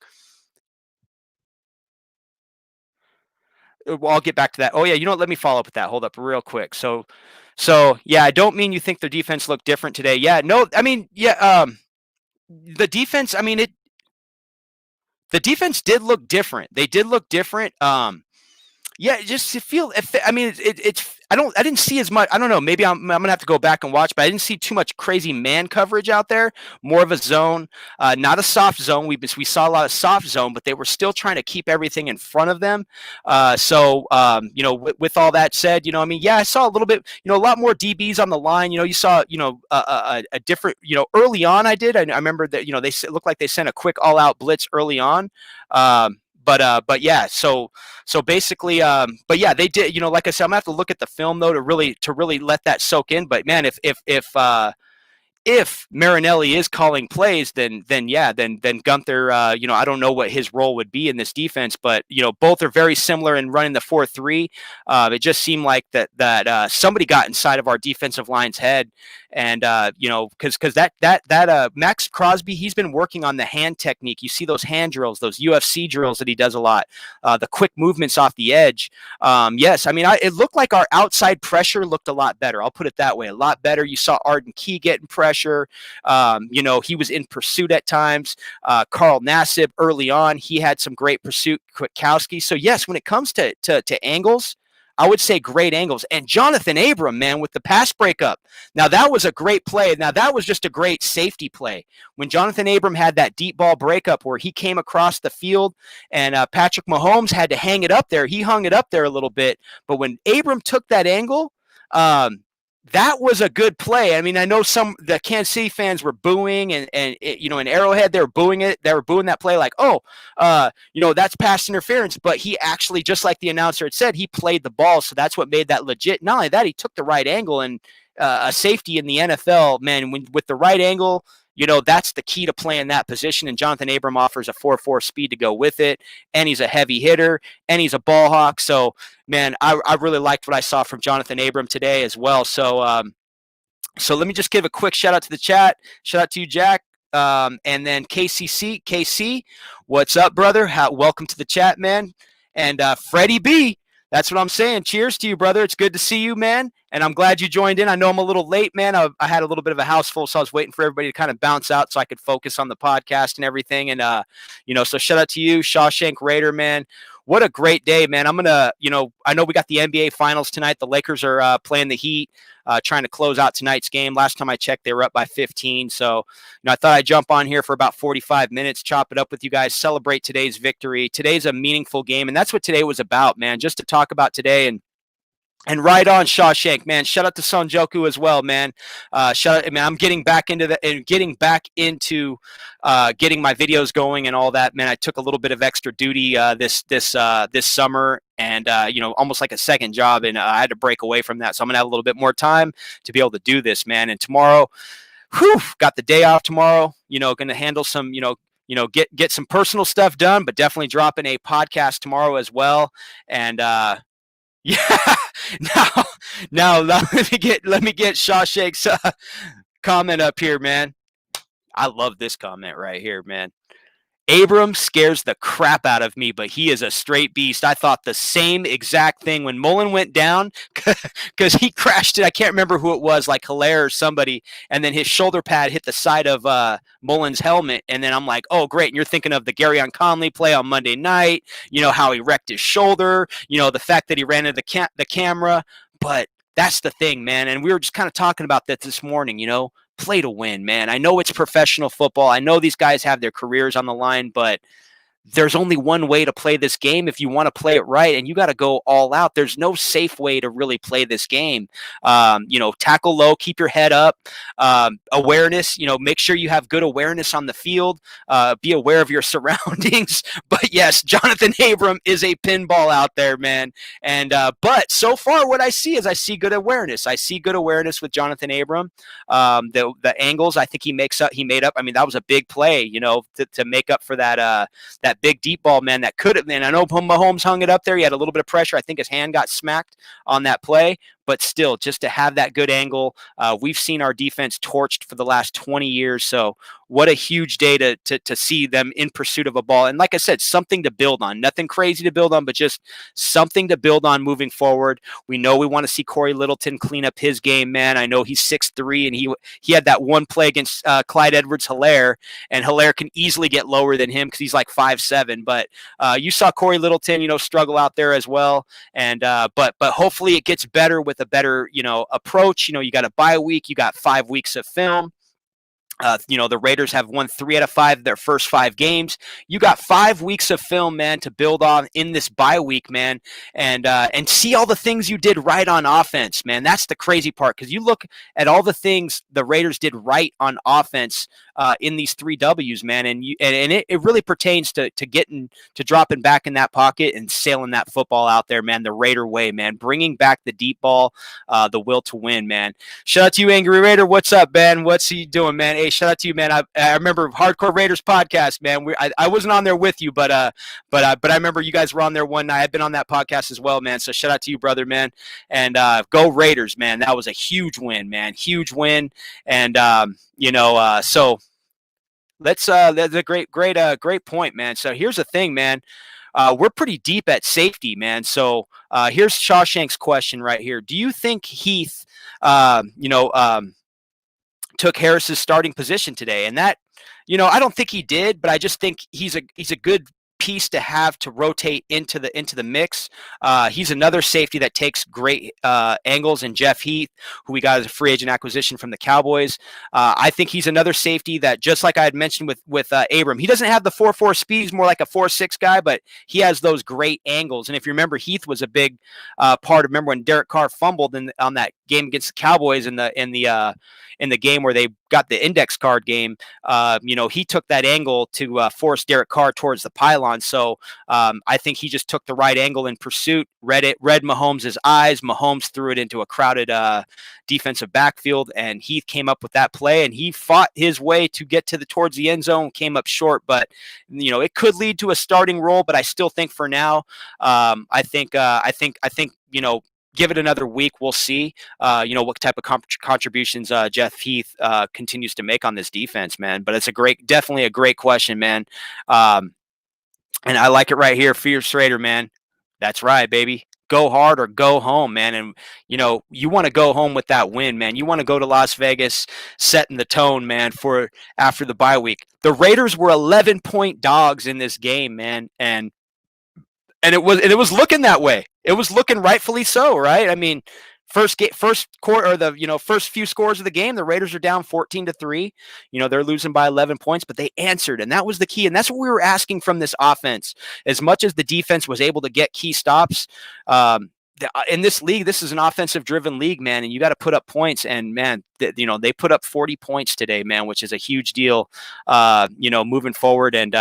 Well, I'll get back to that. Oh yeah, let me follow up with that. Hold up real quick. So yeah, I don't mean you think their defense looked different today. Yeah, no, I mean, yeah, the defense, I mean, the defense did look different. They did look different. Yeah, just to feel. I mean, it's. I didn't see as much. I don't know. Maybe I'm gonna have to go back and watch, but I didn't see too much crazy man coverage out there. More of a zone, not a soft zone. We saw a lot of soft zone, but they were still trying to keep everything in front of them. With all that said, I mean, yeah, I saw a little bit. A lot more DBs on the line. You saw, a different. Early on, I did. I remember that. They looked like they sent a quick all-out blitz early on. But yeah, so basically, but yeah, they did, like I said, I'm gonna have to look at the film though to really let that soak in. But man, if Marinelli is calling plays, then Gunther, I don't know what his role would be in this defense, but both are very similar in running the 4-3. It just seemed like that somebody got inside of our defensive line's head, and because that Max Crosby, he's been working on the hand technique. You see those hand drills, those UFC drills that he does a lot, the quick movements off the edge. Yes, I mean, it looked like our outside pressure looked a lot better. I'll put it that way, a lot better. You saw Arden Key getting pressure. He was in pursuit at times. Carl Nassib early on, he had some great pursuit. Kwiatkowski. So yes, when it comes to angles, I would say great angles. And Jonathan Abram, man, with the pass breakup. Now that was a great play. Now that was just a great safety play. When Jonathan Abram had that deep ball breakup where he came across the field and Patrick Mahomes had to hang it up there. He hung it up there a little bit. But when Abram took that angle, that was a good play. I mean, I know the Kansas City fans were booing, and in Arrowhead they were booing it. They were booing that play like, oh, that's pass interference. But he actually, just like the announcer had said, he played the ball, so that's what made that legit. Not only that, he took the right angle, and a safety in the NFL, man, with the right angle. That's the key to playing that position. And Jonathan Abram offers a 4.4 speed to go with it. And he's a heavy hitter, and he's a ball hawk. So, man, I really liked what I saw from Jonathan Abram today as well. So let me just give a quick shout out to the chat. Shout out to you, Jack. And then KC, what's up, brother? Welcome to the chat, man. And Freddie B, that's what I'm saying. Cheers to you, brother. It's good to see you, man. And I'm glad you joined in. I know I'm a little late, man. I had a little bit of a house full, so I was waiting for everybody to kind of bounce out so I could focus on the podcast and everything. And, so shout out to you, Shawshank Raider, man. What a great day, man. I'm going to, I know we got the NBA Finals tonight. The Lakers are playing the Heat, trying to close out tonight's game. Last time I checked, they were up by 15. So, I thought I'd jump on here for about 45 minutes, chop it up with you guys, celebrate today's victory. Today's a meaningful game, and that's what today was about, man, just to talk about today. And right on, Shawshank, man. Shout out to Sonjoku as well, man. Shout out, man. I'm getting back into getting my videos going and all that, man. I took a little bit of extra duty this summer, and almost like a second job, and I had to break away from that. So I'm gonna have a little bit more time to be able to do this, man. And tomorrow, got the day off tomorrow. Gonna handle some, get some personal stuff done, but definitely dropping a podcast tomorrow as well. And yeah. Now let me get Shawshank's comment up here, man. I love this comment right here, man. Abram scares the crap out of me, but he is a straight beast. I thought the same exact thing when Mullen went down because he crashed it. I can't remember who it was, like Hilaire or somebody, and then his shoulder pad hit the side of Mullen's helmet, and then I'm like, oh, great. And you're thinking of the Garyon Conley play on Monday night, how he wrecked his shoulder, the fact that he ran into the camera, but that's the thing, man. And we were just kind of talking about that this morning, play to win, man. I know it's professional football. I know these guys have their careers on the line, but there's only one way to play this game if you want to play it right, and you got to go all out. There's no safe way to really play this game. Tackle low, keep your head up, awareness, make sure you have good awareness on the field, be aware of your surroundings. But yes, Jonathan Abram is a pinball out there, man. And but so far what I see is I see good awareness. I see good awareness with Jonathan Abram. The angles, I think he made up. I mean, that was a big play, to make up for that big deep ball, man, that could have been. I know Mahomes hung it up there. He had a little bit of pressure. I think his hand got smacked on that play. But still, just to have that good angle, we've seen our defense torched for the last 20 years. So what a huge day to see them in pursuit of a ball. And like I said, something to build on. Nothing crazy to build on, but just something to build on moving forward. We know we want to see Corey Littleton clean up his game, man. I know he's 6'3", and he had that one play against Clyde Edwards-Helaire, and Helaire can easily get lower than him because he's like 5'7". But you saw Corey Littleton, struggle out there as well. And but hopefully it gets better with a better, approach. You got a bye week, you got 5 weeks of film. The Raiders have won 3 out of 5 their first 5 games. You got 5 weeks of film, man, to build on in this bye week, man, and see all the things you did right on offense, man. That's the crazy part, because you look at all the things the Raiders did right on offense in these 3 W's, man, and it really pertains to dropping back in that pocket and sailing that football out there, man, the Raider way, man, bringing back the deep ball, the will to win, man. Shout out to you, Angry Raider. What's up, man? What's he doing, man? Hey, shout out to you, man. I remember Hardcore Raiders podcast, man. I wasn't on there with you, but I remember you guys were on there one night. I've been on that podcast as well, man. So shout out to you, brother, man. And go Raiders, man. That was a huge win, man. Huge win. And so that's a great point, man. So here's the thing, man. We're pretty deep at safety, man. So here's Shawshank's question right here. Do you think Heath, took Harris's starting position today? And that, I don't think he did, but I just think he's a good piece to have to rotate into the mix. He's another safety that takes great angles, and Jeff Heath, who we got as a free agent acquisition from the Cowboys. I think he's another safety that, just like I had mentioned with Abram, he doesn't have the 4.4 speed. He's more like a 4.6 guy, but he has those great angles. And if you remember, Heath was a big part of, remember when Derek Carr fumbled on that game against the Cowboys in the game where they got the index card game. He took that angle to force Derek Carr towards the pylon. So I think he just took the right angle in pursuit, read Mahomes' eyes. Mahomes threw it into a crowded defensive backfield, and Heath came up with that play, and he fought his way to get towards the end zone, came up short, but it could lead to a starting role. But I still think for now, I think give it another week. We'll see, what type of contributions Jeff Heath continues to make on this defense, man. But it's definitely a great question, man. And I like it right here. Fierce Raider, man. That's right, baby. Go hard or go home, man. And, you want to go home with that win, man. You want to go to Las Vegas setting the tone, man, for after the bye week. The Raiders were 11-point dogs in this game, man. And it was looking that way. It was looking rightfully so, right? I mean, first quarter, or the first few scores of the game, the Raiders are down 14-3. They're losing by 11 points, but they answered, and that was the key. And that's what we were asking from this offense. As much as the defense was able to get key stops, in this league, this is an offensive-driven league, man, and you got to put up points. And man, they put up 40 points today, man, which is a huge deal. Moving forward, and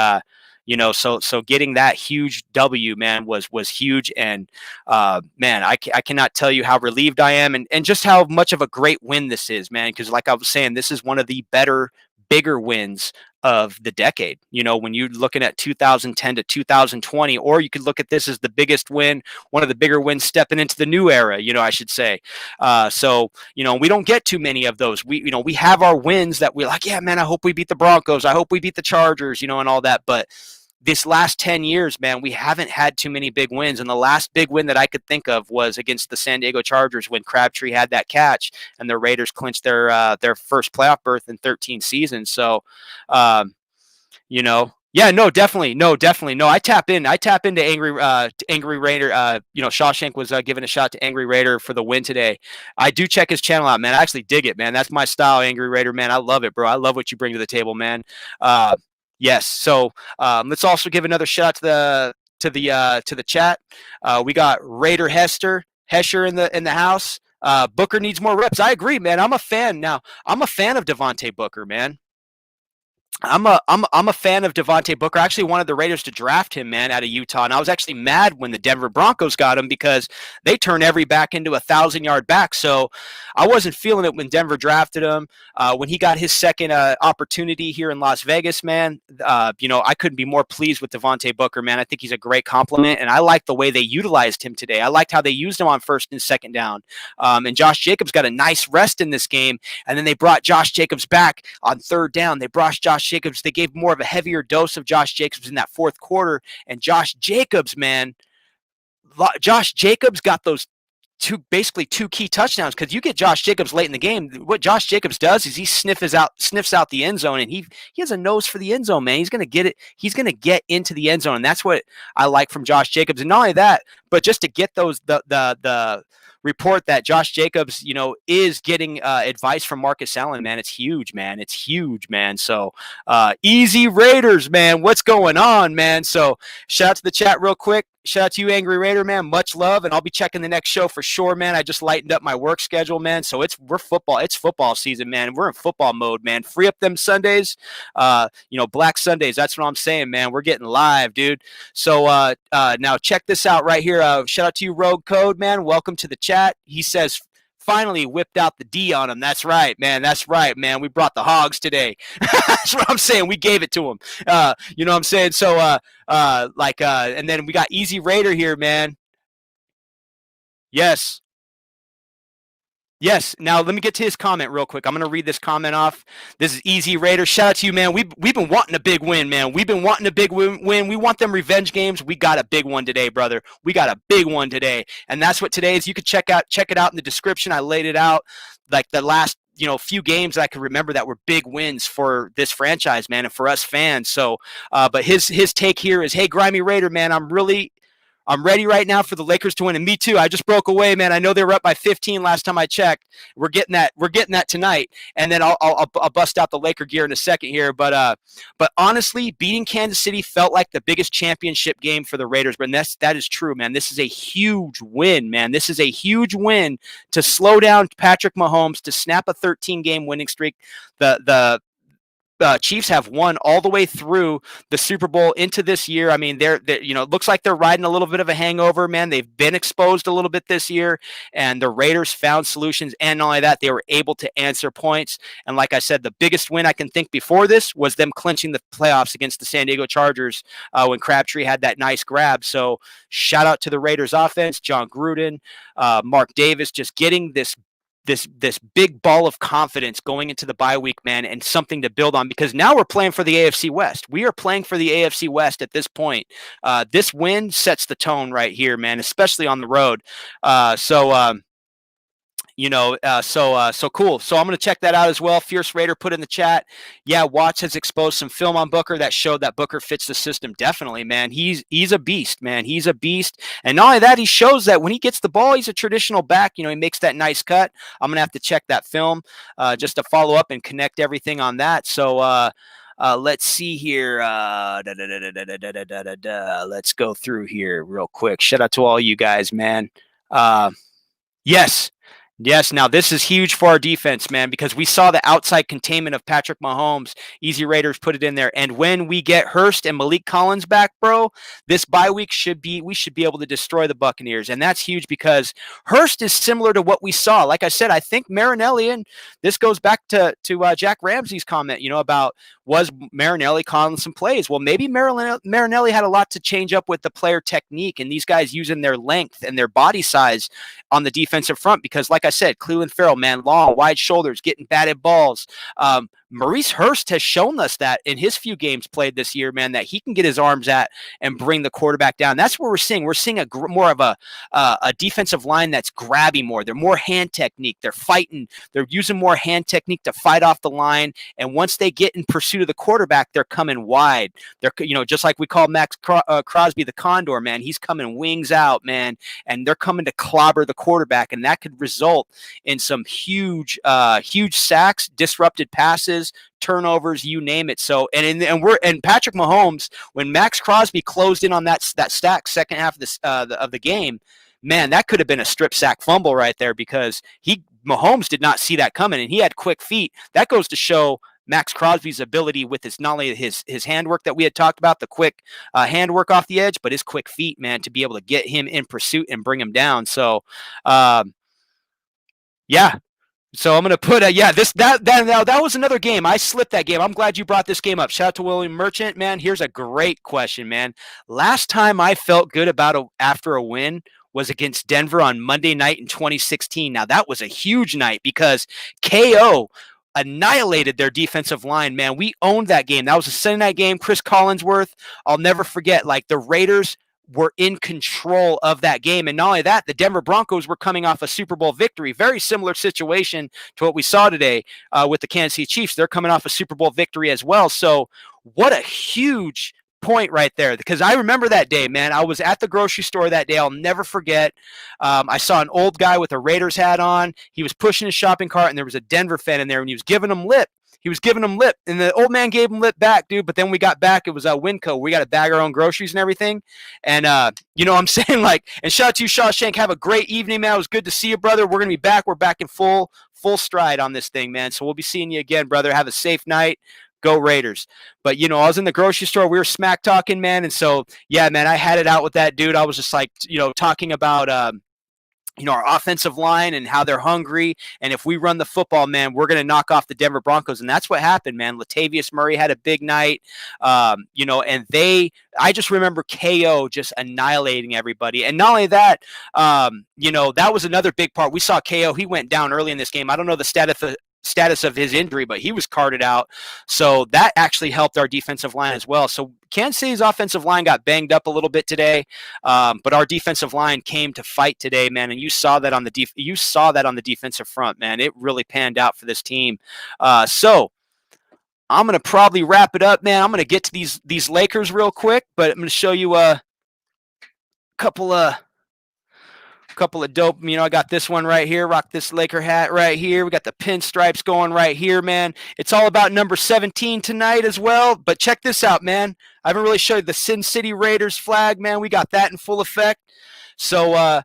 so getting that huge W, man, was huge. And man, I cannot tell you how relieved I am, and just how much of a great win this is, man. Because like I was saying, this is one of the bigger wins of the decade. When you're looking at 2010 to 2020, or you could look at this as the biggest win, one of the bigger wins stepping into the new era, I should say. So we don't get too many of those. We have our wins that we're like, yeah, man, I hope we beat the Broncos. I hope we beat the Chargers, and all that. But this last 10 years, man, we haven't had too many big wins. And the last big win that I could think of was against the San Diego Chargers, when Crabtree had that catch and the Raiders clinched their first playoff berth in 13 seasons. So, yeah, no, definitely. No, I tap into Angry Raider. Shawshank was giving a shot to Angry Raider for the win today. I do check his channel out, man. I actually dig it, man. That's my style, Angry Raider, man. I love it, bro. I love what you bring to the table, man. Yes. So let's also give another shout out to the chat. We got Raider Hesher in the house. Booker needs more reps. I agree, man. I'm a fan now. I'm a fan of Devontae Booker, man. I'm a fan of Devontae Booker. I actually wanted the Raiders to draft him, man, out of Utah, and I was actually mad when the Denver Broncos got him, because they turn every back into a 1,000-yard back. So I wasn't feeling it when Denver drafted him. When he got his second opportunity here in Las Vegas, man, I couldn't be more pleased with Devontae Booker, man. I think he's a great compliment, and I like the way they utilized him today. I liked how they used him on first and second down. And Josh Jacobs got a nice rest in this game, and then they brought Josh Jacobs back on third down. They brought Josh Jacobs. They gave more of a heavier dose of Josh Jacobs in that fourth quarter. And Josh Jacobs, man, got those basically two key touchdowns, because you get Josh Jacobs late in the game. What Josh Jacobs does is he sniffs out the end zone, and he has a nose for the end zone, man. He's going to get it. He's going to get into the end zone, and that's what I like from Josh Jacobs. And not only that, but just to get the report that Josh Jacobs, is getting advice from Marcus Allen, man. It's huge, man. So easy Raiders, man. What's going on, man? So shout out to the chat real quick. Shout out to you, Angry Raider, man. Much love, and I'll be checking the next show for sure, man. I just lightened up my work schedule, man. So it's football season, man. We're in football mode, man. Free up them Sundays, Black Sundays. That's what I'm saying, man. We're getting live, dude. So now check this out right here. Shout out to you, Rogue Code, man. Welcome to the chat. He says, finally whipped out the D on him. That's right, man. We brought the hogs today. That's what I'm saying. We gave it to him. You know what I'm saying? So, and then we got Easy Raider here, man. Yes. Now let me get to his comment real quick. I'm going to read this comment off. This is Easy Raider. Shout out to you, man. We've been wanting a big win, man. We've been wanting a big win. We want them revenge games. We got a big one today, brother. We got a big one today. And that's what today is. You could check it out in the description. I laid it out, like the last few games I can remember that were big wins for this franchise, man, and for us fans. So but his take here is, hey, Grimy Raider, man, I'm I'm ready right now for the Lakers to win. And me too. I just broke away, man. I know they were up by 15 last time I checked. We're getting that tonight. And then I'll bust out the Laker gear in a second here. But honestly, beating Kansas City felt like the biggest championship game for the Raiders. But that is true, man. This is a huge win, man. This is a huge win to slow down Patrick Mahomes, to snap a 13-game winning streak. The Chiefs have won all the way through the Super Bowl into this year. I mean, they're it looks like they're riding a little bit of a hangover, man. They've been exposed a little bit this year, and the Raiders found solutions. And not only that, they were able to answer points. And like I said, the biggest win I can think before this was them clinching the playoffs against the San Diego Chargers when Crabtree had that nice grab. So shout out to the Raiders offense, John Gruden, Mark Davis, just getting this big ball of confidence going into the bye week, man, and something to build on, because now we're playing for the AFC West. We are playing for the AFC West at this point. This win sets the tone right here, man, especially on the road. So cool. So I'm going to check that out as well. Fierce Raider put in the chat. Yeah, Watts has exposed some film on Booker that showed that Booker fits the system. Definitely, man. He's a beast, man. He's a beast. And not only that, he shows that when he gets the ball, he's a traditional back. He makes that nice cut. I'm going to have to check that film just to follow up and connect everything on that. So, let's see here. Let's go through here real quick. Shout out to all you guys, man. Yes. Yes, now this is huge for our defense, man, because we saw the outside containment of Patrick Mahomes. Easy Raiders put it in there. And when we get Hurst and Malik Collins back, bro, this bye week we should be able to destroy the Buccaneers. And that's huge because Hurst is similar to what we saw. Like I said, I think Marinelli, and this goes back to Jack Ramsey's comment, about was Marinelli calling some plays? Well, maybe Marinelli had a lot to change up with the player technique and these guys using their length and their body size on the defensive front, because like I said, Cleveland Farrell, man, long, wide shoulders, getting batted balls. Maurice Hurst has shown us that in his few games played this year, man, that he can get his arms at and bring the quarterback down. That's what we're seeing. We're seeing more of a defensive line that's grabbing more. They're more hand technique. They're fighting. They're using more hand technique to fight off the line. And once they get in pursuit of the quarterback, they're coming wide. They're, just like we call Max Crosby the Condor, man. He's coming wings out, man, and they're coming to clobber the quarterback, and that could result in some huge sacks, disrupted passes, turnovers, you name it. So and Patrick Mahomes, when Max Crosby closed in on that stack second half of the game, man, that could have been a strip sack fumble right there, because Mahomes did not see that coming, and he had quick feet. That goes to show Max Crosby's ability with not only his handwork that we had talked about, the quick handwork off the edge, but his quick feet, man, to be able to get him in pursuit and bring him down. So, yeah. So I'm going to put that was another game. I slipped that game. I'm glad you brought this game up. Shout out to William Merchant, man. Here's a great question, man. Last time I felt good after a win was against Denver on Monday night in 2016. Now that was a huge night because KO annihilated their defensive line, man. We owned that game. That was a Sunday night game. Chris Collinsworth, I'll never forget, like the Raiders were in control of that game. And not only that, the Denver Broncos were coming off a Super Bowl victory. Very similar situation to what we saw today with the Kansas City Chiefs. They're coming off a Super Bowl victory as well. So what a huge point right there, because I remember that day, man. I was at the grocery store that day. I'll never forget. I saw an old guy with a Raiders hat on. He was pushing his shopping cart, and there was a Denver fan in there, and he was giving him lip. And the old man gave him lip back, dude. But then we got back. It was a Winco. We got to bag our own groceries and everything. And, I'm saying, like, and shout out to you, Shawshank. Have a great evening, man. It was good to see you, brother. We're going to be back. We're back in full stride on this thing, man. So we'll be seeing you again, brother. Have a safe night. Go Raiders. But, I was in the grocery store. We were smack talking, man. And so, yeah, man, I had it out with that dude. I was just like, talking about, our offensive line and how they're hungry. And if we run the football, man, we're going to knock off the Denver Broncos. And that's what happened, man. Latavius Murray had a big night, and I just remember KO just annihilating everybody. And not only that, that was another big part. We saw KO. He went down early in this game. I don't know the status of his injury, but he was carted out. So that actually helped our defensive line as well. So Kansas City's offensive line got banged up a little bit today, but our defensive line came to fight today, man. And you saw that on the defensive front, man. It really panned out for this team. So I'm going to probably wrap it up, man. I'm going to get to these Lakers real quick, but I'm going to show you couple of dope, I got this one right here, rock this Laker hat right here. We got the pinstripes going right here, man. It's all about number 17 tonight as well, but check this out, man. I haven't really showed you the Sin City Raiders flag, man. We got that in full effect. So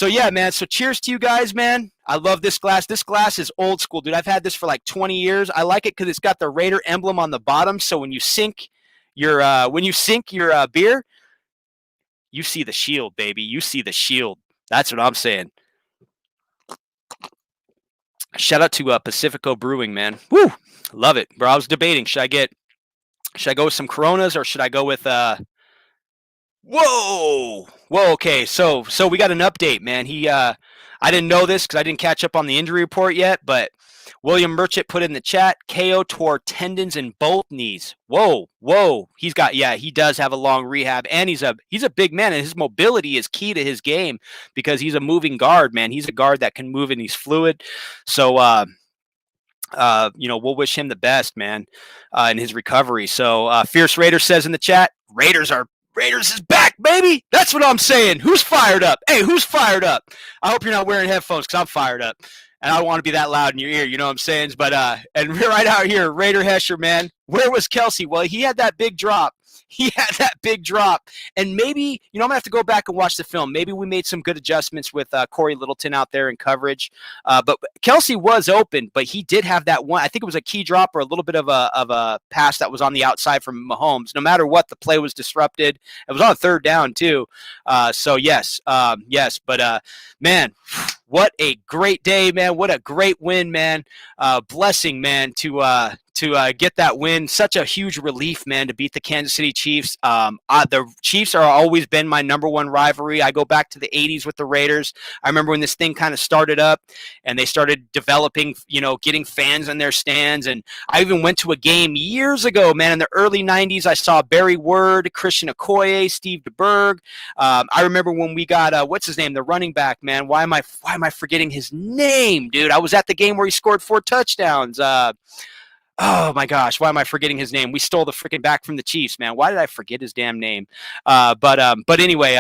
yeah, man. So cheers to you guys, man. I love this glass. This glass is old school, dude. I've had this for like 20 years. I like it because it's got the Raider emblem on the bottom. So when you sink your beer, you see the shield, baby. You see the shield. That's what I'm saying. Shout out to Pacifico Brewing, man. Woo, love it, bro. I was debating should I go with some Coronas or should I go with Whoa. Okay. So we got an update, man. I didn't know this because I didn't catch up on the injury report yet, but William Merchant put in the chat, KO tore tendons in both knees. Whoa. He does have a long rehab, and he's a big man, and his mobility is key to his game because he's a moving guard, man. He's a guard that can move and he's fluid. So we'll wish him the best, man, in his recovery. So Fierce Raider says in the chat, Raiders is back, baby. That's what I'm saying. Who's fired up? Hey, who's fired up? I hope you're not wearing headphones because I'm fired up. And I don't want to be that loud in your ear, you know what I'm saying? But and right out here, Raider Hesher, man. Where was Kelsey? Well, he had that big drop. And maybe, I'm going to have to go back and watch the film. Maybe we made some good adjustments with Corey Littleton out there in coverage. But Kelsey was open, but he did have that one. I think it was a key drop or a little bit of a pass that was on the outside from Mahomes. No matter what, the play was disrupted. It was on third down, too. So, yes. But, man, what a great day, man. What a great win, man. Blessing, man, to get that win. Such a huge relief, man, to beat the Kansas City Chiefs. The Chiefs are always been my number one rivalry. I go back to the 80s with the Raiders. I remember when this thing kind of started up and they started developing, getting fans in their stands. And I even went to a game years ago, man, in the early 90s. I saw Barry Word, Christian Okoye, Steve DeBerg. I remember when we got, what's his name, the running back, man. Why am I forgetting his name, dude? I was at the game where he scored 4 touchdowns. Oh my gosh, why am I forgetting his name? We stole the freaking back from the Chiefs, man. Why did I forget his damn name? But anyway,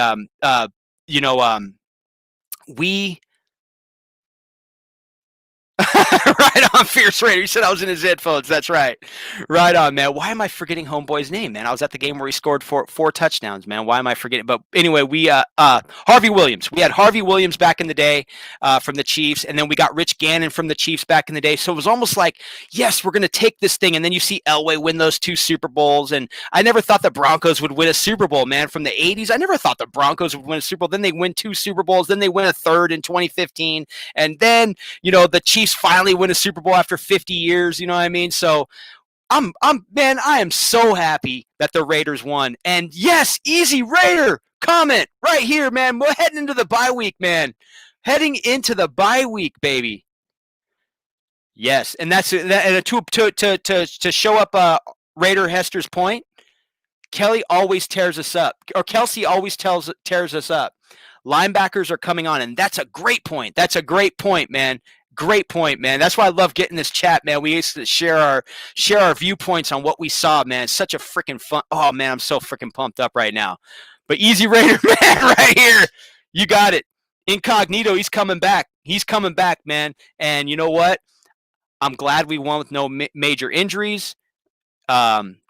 we right on, Fierce Raider. He said I was in his headphones. That's right. Right on, man. Why am I forgetting homeboy's name, man? I was at the game where he scored four touchdowns, man. Why am I forgetting? But anyway, we Harvey Williams. We had Harvey Williams back in the day from the Chiefs, and then we got Rich Gannon from the Chiefs back in the day. So it was almost like, yes, we're going to take this thing, and then you see Elway win those 2 Super Bowls, and I never thought the Broncos would win a Super Bowl, man, from the 80s. I never thought the Broncos would win a Super Bowl. Then they win 2 Super Bowls. Then they win a third in 2015, and then, the Chiefs finally win a Super Bowl after 50 years, you know what I mean? So I am so happy that the Raiders won. And yes, Easy Raider comment right here, man. We're heading into the bye week, man. Heading into the bye week, baby. Yes, and that's to show up Raider Hester's point. Kelsey always tears us up. Tears us up. Linebackers are coming on, and that's a great point. That's a great point, man. Great point, man. That's why I love getting this chat, man. We used to share our viewpoints on what we saw, man. It's such a freaking fun. Oh man, I'm so freaking pumped up right now. But Easy Raider, man, right here. You got it. Incognito, he's coming back. He's coming back, man. And you know what? I'm glad we won with no major injuries.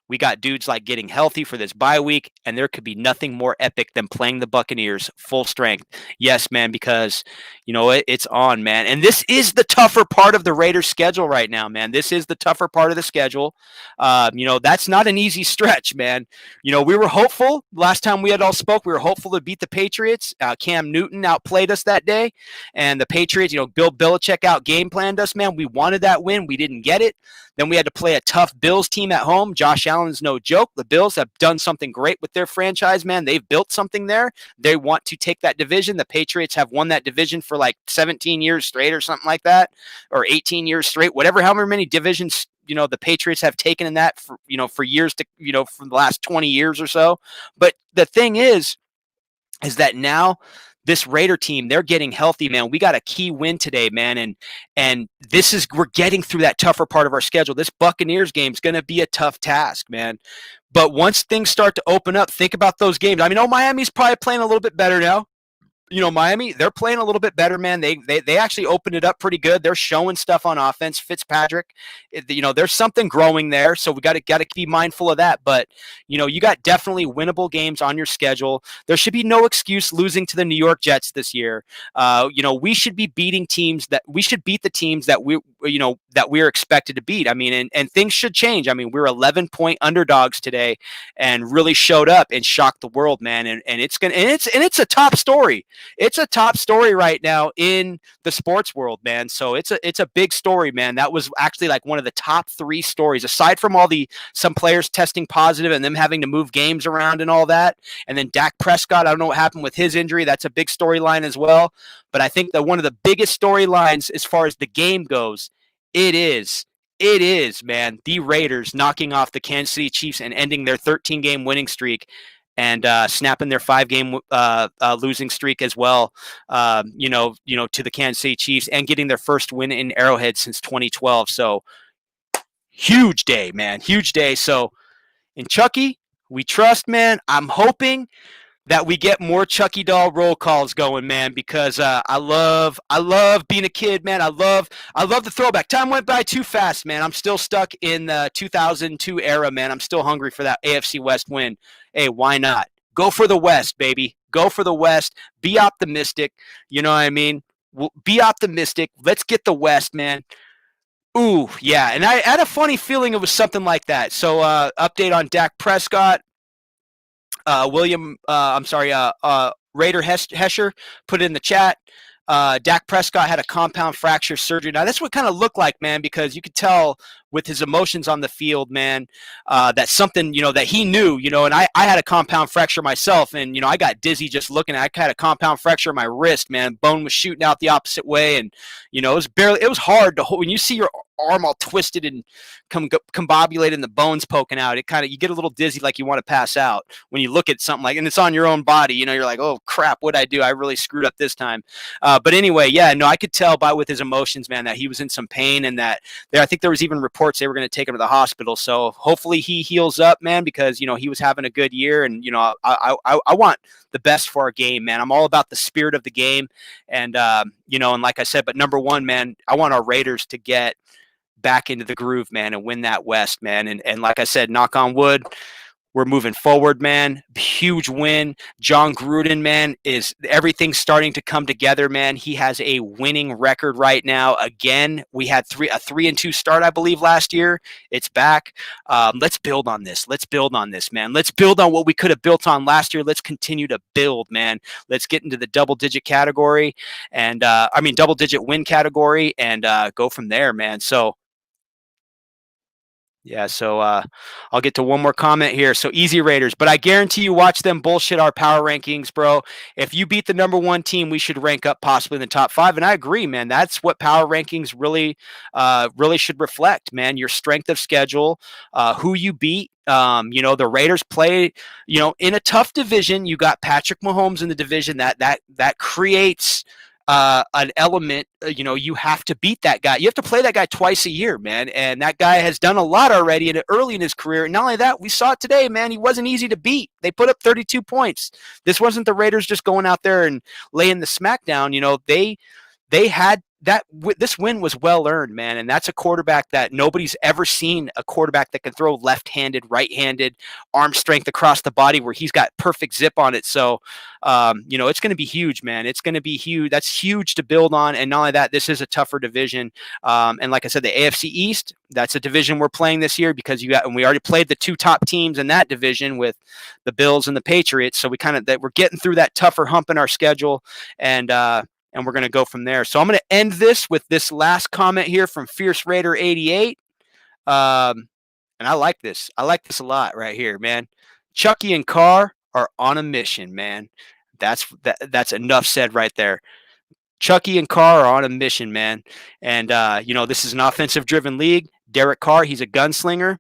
We got dudes like getting healthy for this bye week, and there could be nothing more epic than playing the Buccaneers full strength. Yes, man, because, it's on, man. And this is the tougher part of the Raiders' schedule right now, man. This is the tougher part of the schedule. That's not an easy stretch, man. We were hopeful. Last time we had all spoke, we were hopeful to beat the Patriots. Cam Newton outplayed us that day. And the Patriots, Bill Belichick out-game planned us, man. We wanted that win. We didn't get it. Then we had to play a tough Bills team at home. Josh Allen's no joke. The Bills have done something great with their franchise, man. They've built something there. They want to take that division. The Patriots have won that division for like 17 years straight or something like that, or 18 years straight, however many divisions, the Patriots have taken in that for years to, for the last 20 years or so. But the thing is that now this Raider team, they're getting healthy, man. We got a key win today, man. And we're getting through that tougher part of our schedule. This Buccaneers game is going to be a tough task, man. But once things start to open up, think about those games. I mean, Miami's probably playing a little bit better now. Miami, they're playing a little bit better, man. They actually opened it up pretty good. They're showing stuff on offense. Fitzpatrick, there's something growing there, so we got to be mindful of that. But you got definitely winnable games on your schedule. There should be no excuse losing to the New York Jets this year. We should be beating teams we should beat the teams that we're expected to beat. I mean, and things should change. I mean, we're 11-point underdogs today, and really showed up and shocked the world, man. And it's a top story. It's a top story right now in the sports world, man. So it's a big story, man. That was actually like one of the top 3 stories, aside from some players testing positive and them having to move games around and all that. And then Dak Prescott, I don't know what happened with his injury. That's a big storyline as well. But I think that one of the biggest storylines as far as the game goes, it is, man, the Raiders knocking off the Kansas City Chiefs and ending their 13-game winning streak, and snapping their 5-game losing streak as well, to the Kansas City Chiefs, and getting their first win in Arrowhead since 2012. So huge day, man, huge day. So in Chucky, we trust, man. I'm hoping that we get more Chucky doll roll calls going, man, because I love being a kid, man. I love the throwback. Time went by too fast, man. I'm still stuck in the 2002 era, man. I'm still hungry for that AFC West win. Hey, why not? Go for the West, baby. Go for the West. Be optimistic. You know what I mean? Be optimistic. Let's get the West, man. Ooh, yeah. And I had a funny feeling it was something like that. So update on Dak Prescott. Raider Hesher put it in the chat. Dak Prescott had a compound fracture surgery. Now, that's what kind of looked like, man, because you could tell with his emotions on the field, man, that's something, that he knew, and I had a compound fracture myself, and, I got dizzy just looking at it. I had a compound fracture in my wrist, man. Bone was shooting out the opposite way, and, it was hard to hold. When you see your arm all twisted and combobulated and the bones poking out, you get a little dizzy, like you want to pass out when you look at something and it's on your own body, you're like, oh crap, what'd I do? I really screwed up this time. But anyway, yeah, no, I could tell with his emotions, man, that he was in some pain, and that I think there was even reports they were going to take him to the hospital. So hopefully he heals up, man, because, he was having a good year, and, I want the best for our game, man. I'm all about the spirit of the game. And, and like I said, but number one, man, I want our Raiders to get back into the groove, man, and win that West, man. And like I said, knock on wood, we're moving forward, man. Huge win. John Gruden, man, everything's starting to come together, man. He has a winning record right now. Again, we had a 3-2 start, I believe, last year. It's back. Let's build on this. Let's build on this, man. Let's build on what we could have built on last year. Let's continue to build, man. Let's get into the double-digit category, and double-digit win category, and go from there, man. So, yeah, so I'll get to one more comment here. So easy Raiders, but I guarantee you watch them bullshit our power rankings, bro. If you beat the number 1 team, we should rank up possibly in the top 5. And I agree, man. That's what power rankings really should reflect, man. Your strength of schedule, who you beat. The Raiders play, in a tough division. You got Patrick Mahomes in the division that creates an element. You have to beat that guy. You have to play that guy twice a year, man. And that guy has done a lot already early in his career. And not only that, we saw it today, man. He wasn't easy to beat. They put up 32 points. This wasn't the Raiders just going out there and laying the smackdown. They had that. This win was well earned, man. And that's a quarterback that nobody's ever seen, a quarterback that can throw left-handed, right-handed, arm strength across the body, where he's got perfect zip on it. So, it's going to be huge, man. It's going to be huge. That's huge to build on. And not only that, this is a tougher division. And like I said, the AFC East, that's a division we're playing this year, because and we already played the 2 top teams in that division with the Bills and the Patriots. So we're getting through that tougher hump in our schedule, and we're going to go from there. So I'm going to end this with this last comment here from Fierce Raider 88. And I like this. I like this a lot right here, man. Chucky and Carr are on a mission, man. That's enough said right there. Chucky and Carr are on a mission, man. And, this is an offensive-driven league. Derek Carr, he's a gunslinger.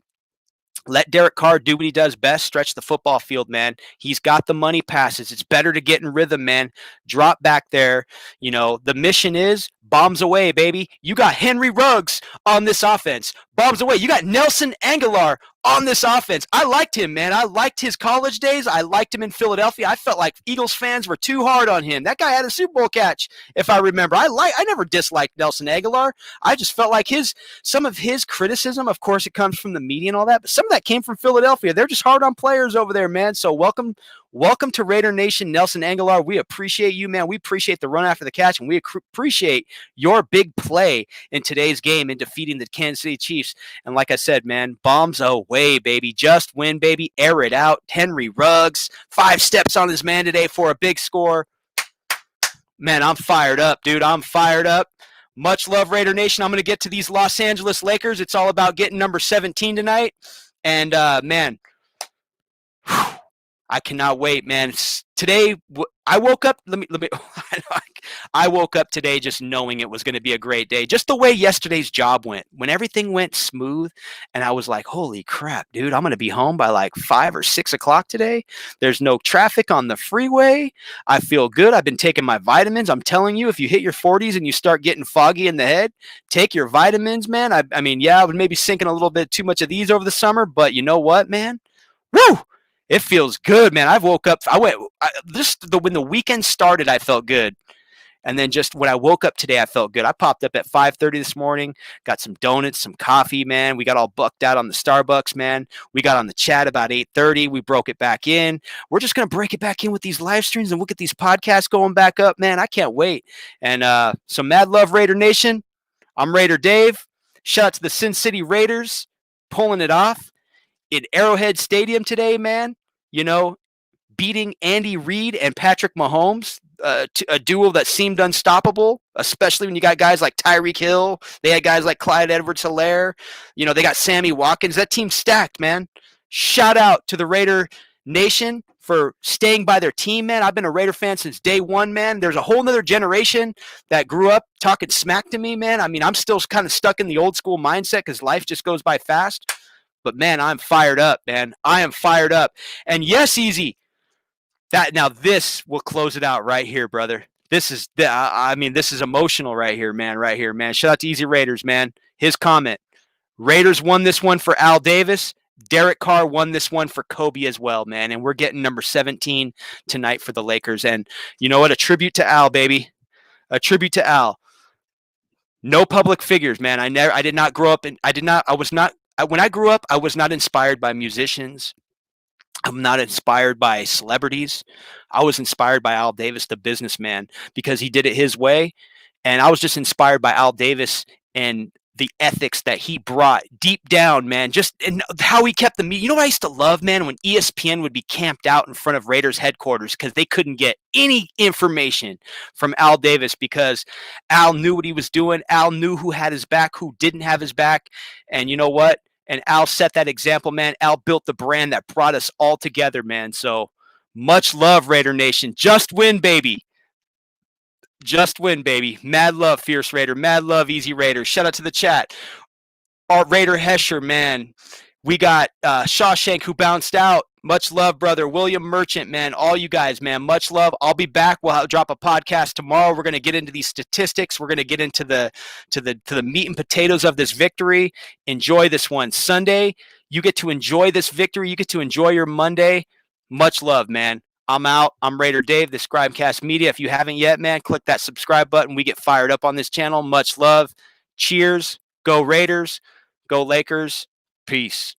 Let Derek Carr do what he does best, stretch the football field, man. He's got the money passes. It's better to get in rhythm, man. Drop back there. The mission is Bombs away, baby. You got Henry Ruggs on this offense. Bombs away. You got Nelson Aguilar on this offense. I liked him, man. I liked his college days. I liked him in Philadelphia. I felt like Eagles fans were too hard on him. That guy had a Super Bowl catch, if I remember. I never disliked Nelson Aguilar. I just felt like some of his criticism, of course, it comes from the media and all that, but some of that came from Philadelphia. They're just hard on players over there, man. So welcome to Raider Nation, Nelson Aguilar. We appreciate you, man. We appreciate the run after the catch, and we appreciate your big play in today's game in defeating the Kansas City Chiefs. And like I said, man, bombs away, baby. Just win, baby. Air it out. Henry Ruggs, 5 steps on his man today for a big score. Man, I'm fired up, dude. I'm fired up. Much love, Raider Nation. I'm going to get to these Los Angeles Lakers. It's all about getting number 17 tonight. And, man, I cannot wait, man. Today, I woke up. I woke up today just knowing it was going to be a great day. Just the way yesterday's job went, when everything went smooth, and I was like, "Holy crap, dude! I'm going to be home by like 5 or 6 o'clock today. There's no traffic on the freeway. I feel good. I've been taking my vitamins. I'm telling you, if you hit your 40s and you start getting foggy in the head, take your vitamins, man. I mean, yeah, I was maybe sinking a little bit too much of these over the summer, but you know what, man? Woo! It feels good, man. I woke up. When the weekend started, I felt good. And then just when I woke up today, I felt good. I popped up at 5:30 this morning, got some donuts, some coffee, man. We got all bucked out on the Starbucks, man. We got on the chat about 8:30. We broke it back in. We're just going to break it back in with these live streams, and we'll get these podcasts going back up, man. I can't wait. And so mad love, Raider Nation. I'm Raider Dave. Shout out to the Sin City Raiders pulling it off in Arrowhead Stadium today, man. You know, beating Andy Reid and Patrick Mahomes, a duo that seemed unstoppable, especially when you got guys like Tyreek Hill. They had guys like Clyde Edwards-Helaire. You know, they got Sammy Watkins. That team's stacked, man. Shout out to the Raider Nation for staying by their team, man. I've been a Raider fan since day one, man. There's a whole nother generation that grew up talking smack to me, man. I mean, I'm still kind of stuck in the old school mindset because life just goes by fast. But, man, I'm fired up, man. I am fired up. And, yes, Easy, this will close it out right here, brother. This is emotional right here, man. Shout out to Easy Raiders, man. His comment, Raiders won this one for Al Davis. Derek Carr won this one for Kobe as well, man. And we're getting number 17 tonight for the Lakers. And you know what? A tribute to Al, baby. A tribute to Al. No public figures, man. I did not grow up when I grew up, I was not inspired by musicians. I'm not inspired by celebrities. I was inspired by Al Davis, the businessman, because he did it his way. And I was just inspired by Al Davis and the ethics that he brought deep down, man, just and how he kept the media. You know what I used to love, man, when ESPN would be camped out in front of Raiders headquarters because they couldn't get any information from Al Davis because Al knew what he was doing. Al knew who had his back, who didn't have his back. And you know what? And Al set that example, man. Al built the brand that brought us all together, man. So much love, Raider Nation. Just win, baby. Just win, baby. Mad love, Fierce Raider. Mad love, Easy Raider. Shout out to the chat. Our Raider Hesher, man. We got Shawshank who bounced out. Much love, brother. William Merchant, man. All you guys, man. Much love. I'll be back. We'll drop a podcast tomorrow. We're going to get into these statistics. We're going to get into the meat and potatoes of this victory. Enjoy this one. Sunday, you get to enjoy this victory. You get to enjoy your Monday. Much love, man. I'm out. I'm Raider Dave, the Scribecast Media. If you haven't yet, man, click that subscribe button. We get fired up on this channel. Much love. Cheers. Go Raiders. Go Lakers. Peace.